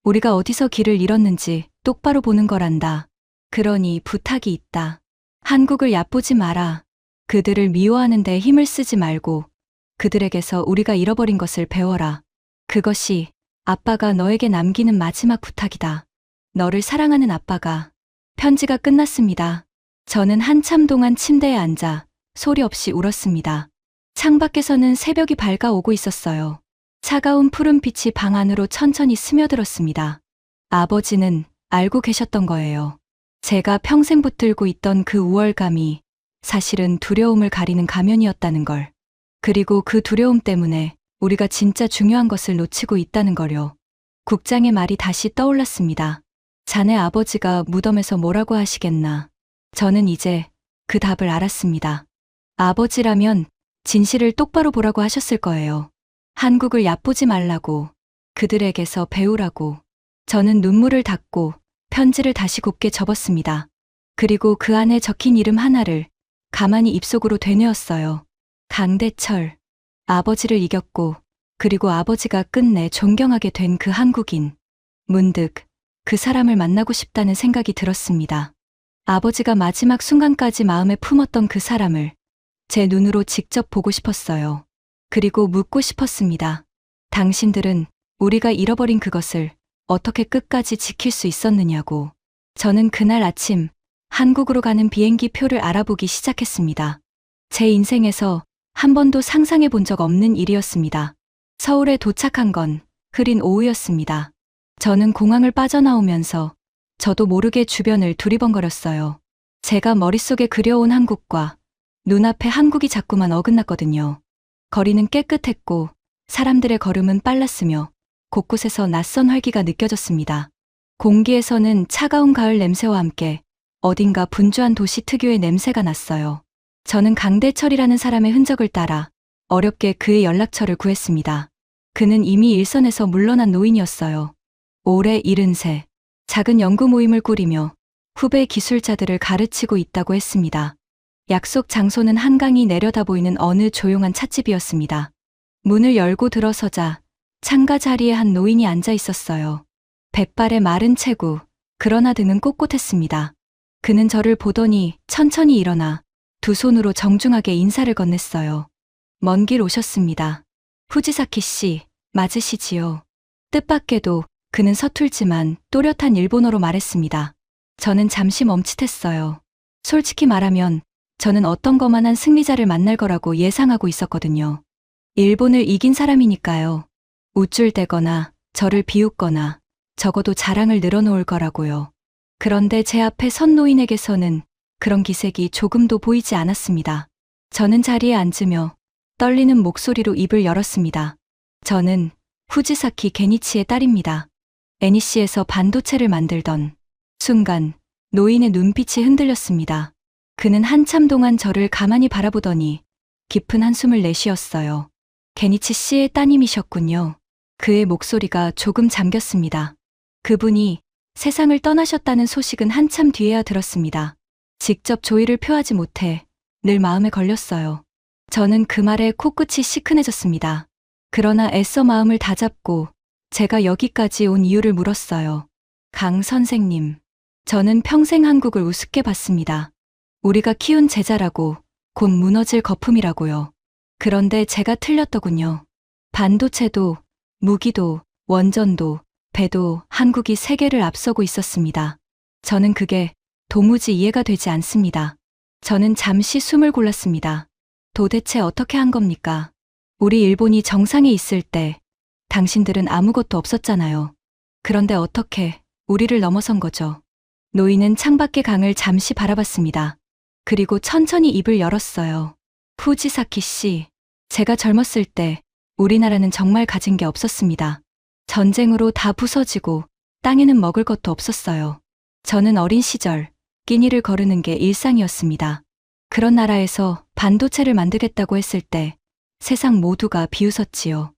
우리가 어디서 길을 잃었는지 똑바로 보는 거란다. 그러니 부탁이 있다. 한국을 얕보지 마라. 그들을 미워하는 데 힘을 쓰지 말고 그들에게서 우리가 잃어버린 것을 배워라. 그것이 아빠가 너에게 남기는 마지막 부탁이다. 너를 사랑하는 아빠가. 편지가 끝났습니다. 저는 한참 동안 침대에 앉아 소리 없이 울었습니다. 창밖에서는 새벽이 밝아오고 있었어요. 차가운 푸른빛이 방 안으로 천천히 스며들었습니다. 아버지는 알고 계셨던 거예요. 제가 평생 붙들고 있던 그 우월감이 사실은 두려움을 가리는 가면이었다는 걸. 그리고 그 두려움 때문에 우리가 진짜 중요한 것을 놓치고 있다는 걸요. 국장의 말이 다시 떠올랐습니다. 자네 아버지가 무덤에서 뭐라고 하시겠나. 저는 이제 그 답을 알았습니다. 아버지라면 진실을 똑바로 보라고 하셨을 거예요. 한국을 얕보지 말라고, 그들에게서 배우라고. 저는 눈물을 닦고 편지를 다시 곱게 접었습니다. 그리고 그 안에 적힌 이름 하나를 가만히 입속으로 되뇌었어요. 강대철. 아버지를 이겼고, 그리고 아버지가 끝내 존경하게 된 그 한국인. 문득 그 사람을 만나고 싶다는 생각이 들었습니다. 아버지가 마지막 순간까지 마음에 품었던 그 사람을 제 눈으로 직접 보고 싶었어요. 그리고 묻고 싶었습니다. 당신들은 우리가 잃어버린 그것을 어떻게 끝까지 지킬 수 있었느냐고. 저는 그날 아침 한국으로 가는 비행기 표를 알아보기 시작했습니다. 제 인생에서 한 번도 상상해 본 적 없는 일이었습니다. 서울에 도착한 건 흐린 오후였습니다. 저는 공항을 빠져나오면서 저도 모르게 주변을 두리번거렸어요. 제가 머릿속에 그려온 한국과 눈앞에 한국이 자꾸만 어긋났거든요. 거리는 깨끗했고 사람들의 걸음은 빨랐으며 곳곳에서 낯선 활기가 느껴졌습니다. 공기에서는 차가운 가을 냄새와 함께 어딘가 분주한 도시 특유의 냄새가 났어요. 저는 강대철이라는 사람의 흔적을 따라 어렵게 그의 연락처를 구했습니다. 그는 이미 일선에서 물러난 노인이었어요. 올해 70세, 작은 연구 모임을 꾸리며 후배 기술자들을 가르치고 있다고 했습니다. 약속 장소는 한강이 내려다 보이는 어느 조용한 찻집이었습니다. 문을 열고 들어서자 창가 자리에 한 노인이 앉아 있었어요. 백발의 마른 체구, 그러나 등은 꼿꼿했습니다. 그는 저를 보더니 천천히 일어나 두 손으로 정중하게 인사를 건넸어요. 먼 길 오셨습니다. 후지사키 씨, 맞으시지요? 뜻밖에도 그는 서툴지만 또렷한 일본어로 말했습니다. 저는 잠시 멈칫했어요. 솔직히 말하면 저는 어떤 거만한 승리자를 만날 거라고 예상하고 있었거든요. 일본을 이긴 사람이니까요. 우쭐대거나 저를 비웃거나 적어도 자랑을 늘어놓을 거라고요. 그런데 제 앞에 선 노인에게서는 그런 기색이 조금도 보이지 않았습니다. 저는 자리에 앉으며 떨리는 목소리로 입을 열었습니다. 저는 후지사키 게니치의 딸입니다. NEC에서 반도체를 만들던 순간 노인의 눈빛이 흔들렸습니다. 그는 한참 동안 저를 가만히 바라보더니 깊은 한숨을 내쉬었어요. 게니치 씨의 따님이셨군요. 그의 목소리가 조금 잠겼습니다. 그분이 세상을 떠나셨다는 소식은 한참 뒤에야 들었습니다. 직접 조의를 표하지 못해 늘 마음에 걸렸어요. 저는 그 말에 코끝이 시큰해졌습니다. 그러나 애써 마음을 다잡고 제가 여기까지 온 이유를 물었어요. 강 선생님, 저는 평생 한국을 우습게 봤습니다. 우리가 키운 제자라고, 곧 무너질 거품이라고요. 그런데 제가 틀렸더군요. 반도체도, 무기도, 원전도, 배도 한국이 세계를 앞서고 있었습니다. 저는 그게 도무지 이해가 되지 않습니다. 저는 잠시 숨을 골랐습니다. 도대체 어떻게 한 겁니까? 우리 일본이 정상에 있을 때 당신들은 아무것도 없었잖아요. 그런데 어떻게 우리를 넘어선 거죠? 노인은 창밖의 강을 잠시 바라봤습니다. 그리고 천천히 입을 열었어요. 후지사키 씨, 제가 젊었을 때 우리나라는 정말 가진 게 없었습니다. 전쟁으로 다 부서지고 땅에는 먹을 것도 없었어요. 저는 어린 시절 끼니를 거르는 게 일상이었습니다. 그런 나라에서 반도체를 만들겠다고 했을 때 세상 모두가 비웃었지요.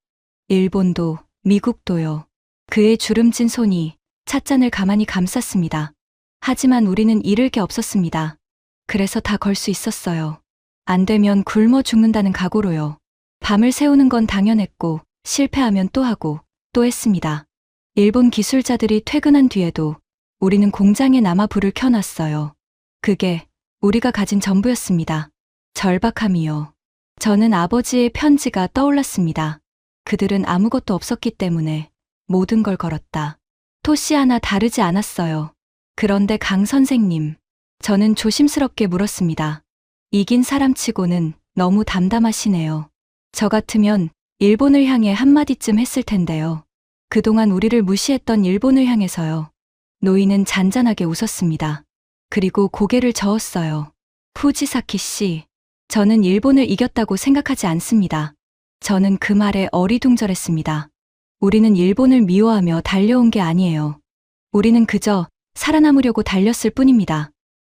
일본도 미국도요. 그의 주름진 손이 찻잔을 가만히 감쌌습니다. 하지만 우리는 잃을 게 없었습니다. 그래서 다 걸 수 있었어요. 안 되면 굶어 죽는다는 각오로요. 밤을 새우는 건 당연했고 실패하면 또 하고 또 했습니다. 일본 기술자들이 퇴근한 뒤에도 우리는 공장에 남아 불을 켜놨어요. 그게 우리가 가진 전부였습니다. 절박함이요. 저는 아버지의 편지가 떠올랐습니다. 그들은 아무것도 없었기 때문에 모든 걸 걸었다. 토시 하나 다르지 않았어요. 그런데 강 선생님, 저는 조심스럽게 물었습니다. 이긴 사람치고는 너무 담담하시네요. 저 같으면 일본을 향해 한마디쯤 했을 텐데요. 그동안 우리를 무시했던 일본을 향해서요. 노인은 잔잔하게 웃었습니다. 그리고 고개를 저었어요. 후지사키 씨, 저는 일본을 이겼다고 생각하지 않습니다. 저는 그 말에 어리둥절했습니다. 우리는 일본을 미워하며 달려온 게 아니에요. 우리는 그저 살아남으려고 달렸을 뿐입니다.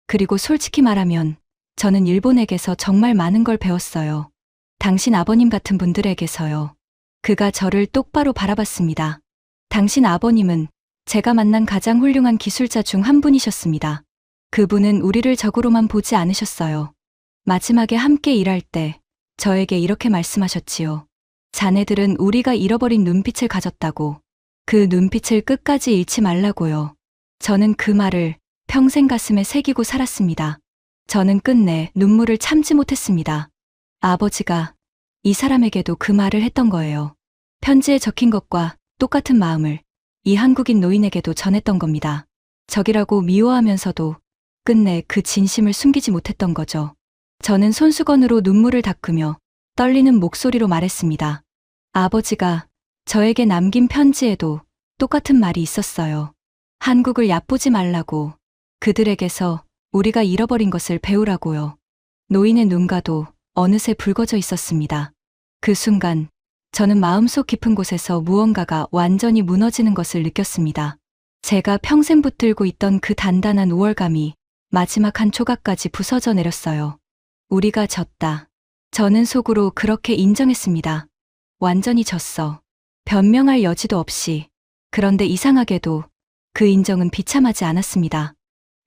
그리고 솔직히 말하면 저는 일본에게서 정말 많은 걸 배웠어요. 당신 아버님 같은 분들에게서요. 그가 저를 똑바로 바라봤습니다. 당신 아버님은 제가 만난 가장 훌륭한 기술자 중 한 분이셨습니다. 그분은 우리를 적으로만 보지 않으셨어요. 마지막에 함께 일할 때 저에게 이렇게 말씀하셨지요. 자네들은 우리가 잃어버린 눈빛을 가졌다고. 그 눈빛을 끝까지 잃지 말라고요. 저는 그 말을 평생 가슴에 새기고 살았습니다. 저는 끝내 눈물을 참지 못했습니다. 아버지가 이 사람에게도 그 말을 했던 거예요. 편지에 적힌 것과 똑같은 마음을 이 한국인 노인에게도 전했던 겁니다. 적이라고 미워하면서도 끝내 그 진심을 숨기지 못했던 거죠. 저는 손수건으로 눈물을 닦으며 떨리는 목소리로 말했습니다. 아버지가 저에게 남긴 편지에도 똑같은 말이 있었어요. 한국을 얕보지 말라고, 그들에게서 우리가 잃어버린 것을 배우라고요. 노인의 눈가도 어느새 붉어져 있었습니다. 그 순간 저는 마음속 깊은 곳에서 무언가가 완전히 무너지는 것을 느꼈습니다. 제가 평생 붙들고 있던 그 단단한 우월감이 마지막 한 조각까지 부서져 내렸어요. 우리가 졌다. 저는 속으로 그렇게 인정했습니다. 완전히 졌어. 변명할 여지도 없이. 그런데 이상하게도 그 인정은 비참하지 않았습니다.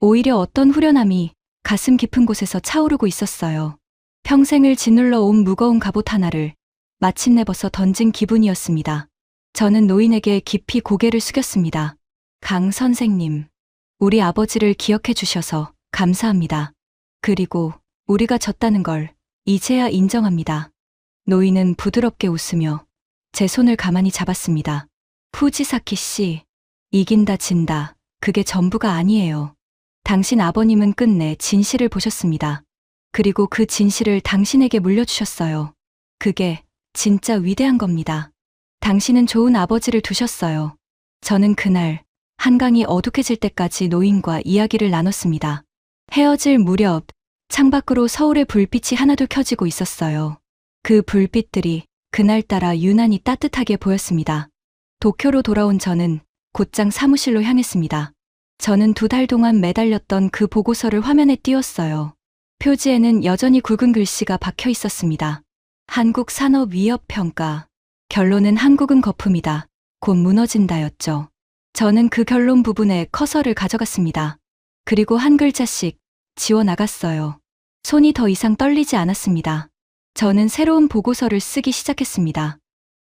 오히려 어떤 후련함이 가슴 깊은 곳에서 차오르고 있었어요. 평생을 짓눌러 온 무거운 갑옷 하나를 마침내 벗어 던진 기분이었습니다. 저는 노인에게 깊이 고개를 숙였습니다. 강 선생님, 우리 아버지를 기억해 주셔서 감사합니다. 그리고 우리가 졌다는 걸 이제야 인정합니다. 노인은 부드럽게 웃으며 제 손을 가만히 잡았습니다. 후지사키 씨, 이긴다 진다, 그게 전부가 아니에요. 당신 아버님은 끝내 진실을 보셨습니다. 그리고 그 진실을 당신에게 물려주셨어요. 그게 진짜 위대한 겁니다. 당신은 좋은 아버지를 두셨어요. 저는 그날 한강이 어둑해질 때까지 노인과 이야기를 나눴습니다. 헤어질 무렵 창밖으로 서울의 불빛이 하나둘 켜지고 있었어요. 그 불빛들이 그날따라 유난히 따뜻하게 보였습니다. 도쿄로 돌아온 저는 곧장 사무실로 향했습니다. 저는 2달 동안 매달렸던 그 보고서를 화면에 띄웠어요. 표지에는 여전히 굵은 글씨가 박혀 있었습니다. 한국 산업 위협 평가. 결론은 한국은 거품이다. 곧 무너진다였죠. 저는 그 결론 부분에 커서를 가져갔습니다. 그리고 한 글자씩 지워 나갔어요. 손이 더 이상 떨리지 않았습니다. 저는 새로운 보고서를 쓰기 시작했습니다.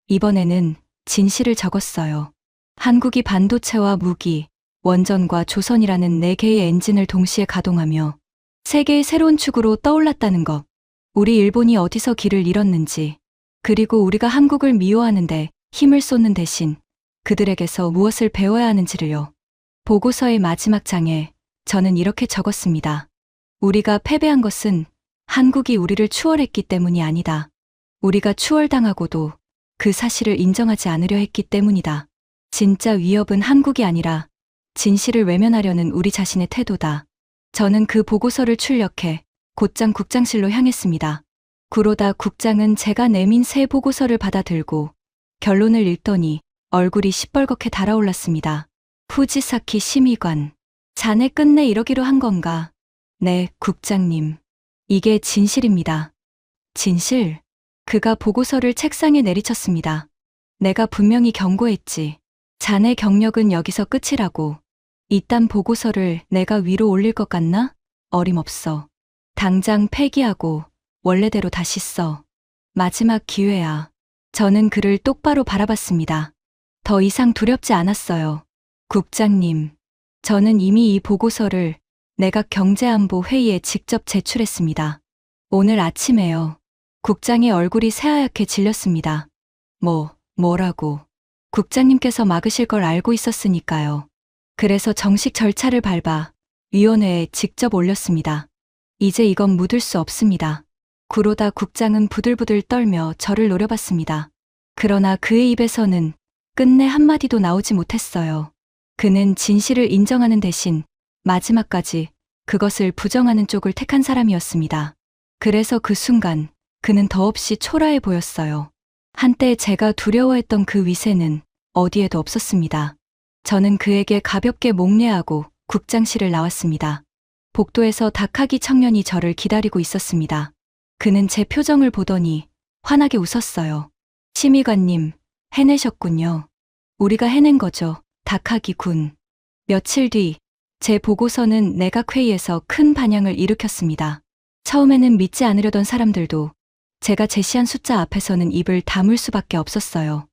이번에는 진실을 적었어요. 한국이 반도체와 무기, 원전과 조선이라는 4개의 엔진을 동시에 가동하며 세계의 새로운 축으로 떠올랐다는 것. 우리 일본이 어디서 길을 잃었는지, 그리고 우리가 한국을 미워하는데 힘을 쏟는 대신 그들에게서 무엇을 배워야 하는지를요. 보고서의 마지막 장에 저는 이렇게 적었습니다. 우리가 패배한 것은 한국이 우리를 추월했기 때문이 아니다. 우리가 추월당하고도 그 사실을 인정하지 않으려 했기 때문이다. 진짜 위협은 한국이 아니라 진실을 외면하려는 우리 자신의 태도다. 저는 그 보고서를 출력해 곧장 국장실로 향했습니다. 구로다 국장은 제가 내민 새 보고서를 받아들고 결론을 읽더니 얼굴이 시뻘겋게 달아올랐습니다. 후지사키 심의관. 자네 끝내 이러기로 한 건가? 네, 국장님. 이게 진실입니다. 진실? 그가 보고서를 책상에 내리쳤습니다. 내가 분명히 경고했지. 자네 경력은 여기서 끝이라고. 이딴 보고서를 내가 위로 올릴 것 같나? 어림없어. 당장 폐기하고 원래대로 다시 써. 마지막 기회야. 저는 그를 똑바로 바라봤습니다. 더 이상 두렵지 않았어요. 국장님, 저는 이미 이 보고서를 내각 경제안보 회의에 직접 제출했습니다. 오늘 아침에요. 국장의 얼굴이 새하얗게 질렸습니다. 뭐라고? 국장님께서 막으실 걸 알고 있었으니까요. 그래서 정식 절차를 밟아 위원회에 직접 올렸습니다. 이제 이건 묻을 수 없습니다. 구로다 국장은 부들부들 떨며 저를 노려봤습니다. 그러나 그의 입에서는 끝내 한마디도 나오지 못했어요. 그는 진실을 인정하는 대신 마지막까지 그것을 부정하는 쪽을 택한 사람이었습니다. 그래서 그 순간 그는 더없이 초라해 보였어요. 한때 제가 두려워했던 그 위세는 어디에도 없었습니다. 저는 그에게 가볍게 목례하고 국장실을 나왔습니다. 복도에서 다카기 청년이 저를 기다리고 있었습니다. 그는 제 표정을 보더니 환하게 웃었어요. 심의관님, 해내셨군요. 우리가 해낸 거죠, 다카기 군. 며칠 뒤 제 보고서는 내각회의에서 큰 반향을 일으켰습니다. 처음에는 믿지 않으려던 사람들도 제가 제시한 숫자 앞에서는 입을 다물 수밖에 없었어요.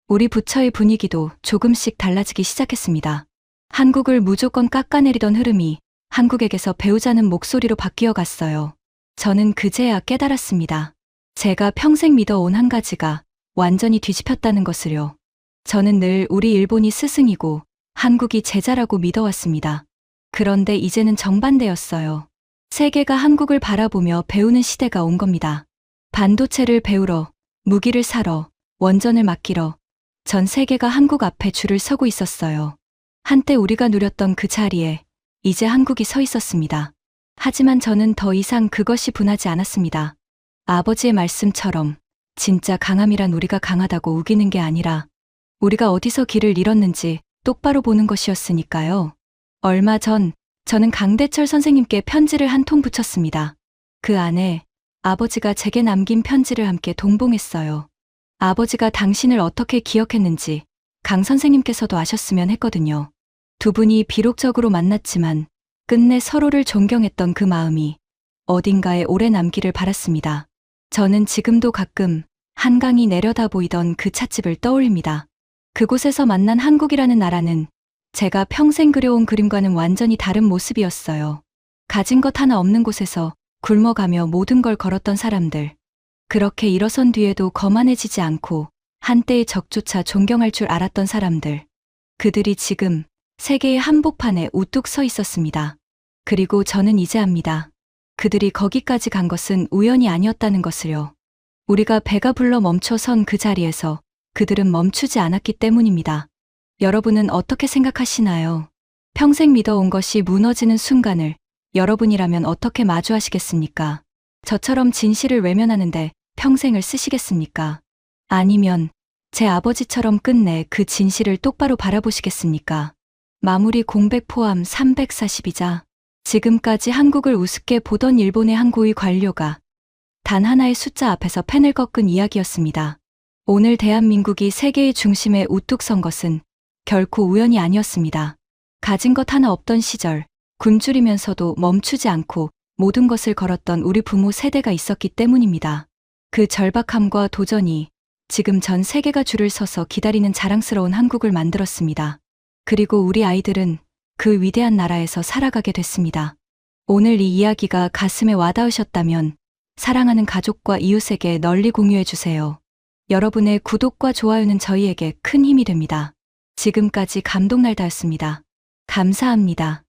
우리 부처의 분위기도 조금씩 달라지기 시작했습니다. 한국을 무조건 깎아내리던 흐름이 한국에게서 배우자는 목소리로 바뀌어 갔어요. 저는 그제야 깨달았습니다. 제가 평생 믿어온 한 가지가 완전히 뒤집혔다는 것을요. 저는 늘 우리 일본이 스승이고 한국이 제자라고 믿어왔습니다. 그런데 이제는 정반대였어요. 세계가 한국을 바라보며 배우는 시대가 온 겁니다. 반도체를 배우러, 무기를 사러, 원전을 맡기러 전 세계가 한국 앞에 줄을 서고 있었어요. 한때 우리가 누렸던 그 자리에 이제 한국이 서 있었습니다. 하지만 저는 더 이상 그것이 분하지 않았습니다. 아버지의 말씀처럼 진짜 강함이란 우리가 강하다고 우기는 게 아니라 우리가 어디서 길을 잃었는지 똑바로 보는 것이었으니까요. 얼마 전 저는 강대철 선생님께 편지를 한 통 붙였습니다. 그 안에 아버지가 제게 남긴 편지를 함께 동봉했어요. 아버지가 당신을 어떻게 기억했는지 강 선생님께서도 아셨으면 했거든요. 두 분이 비록적으로 만났지만 끝내 서로를 존경했던 그 마음이 어딘가에 오래 남기를 바랐습니다. 저는 지금도 가끔 한강이 내려다 보이던 그 찻집을 떠올립니다. 그곳에서 만난 한국이라는 나라는 제가 평생 그려온 그림과는 완전히 다른 모습이었어요. 가진 것 하나 없는 곳에서 굶어가며 모든 걸 걸었던 사람들. 그렇게 일어선 뒤에도 거만해지지 않고 한때의 적조차 존경할 줄 알았던 사람들. 그들이 지금 세계의 한복판에 우뚝 서 있었습니다. 그리고 저는 이제 압니다. 그들이 거기까지 간 것은 우연이 아니었다는 것을요. 우리가 배가 불러 멈춰선 그 자리에서 그들은 멈추지 않았기 때문입니다. 여러분은 어떻게 생각하시나요? 평생 믿어온 것이 무너지는 순간을 여러분이라면 어떻게 마주하시겠습니까? 저처럼 진실을 외면하는데 평생을 쓰시겠습니까? 아니면 제 아버지처럼 끝내 그 진실을 똑바로 바라보시겠습니까? 마무리 공백 포함 342자. 지금까지 한국을 우습게 보던 일본의 한 고위 관료가 단 하나의 숫자 앞에서 펜을 꺾은 이야기였습니다. 오늘 대한민국이 세계의 중심에 우뚝 선 것은 결코 우연이 아니었습니다. 가진 것 하나 없던 시절, 굶주리면서도 멈추지 않고 모든 것을 걸었던 우리 부모 세대가 있었기 때문입니다. 그 절박함과 도전이 지금 전 세계가 줄을 서서 기다리는 자랑스러운 한국을 만들었습니다. 그리고 우리 아이들은 그 위대한 나라에서 살아가게 됐습니다. 오늘 이 이야기가 가슴에 와닿으셨다면 사랑하는 가족과 이웃에게 널리 공유해 주세요. 여러분의 구독과 좋아요는 저희에게 큰 힘이 됩니다. 지금까지 감동날다였습니다. 감사합니다.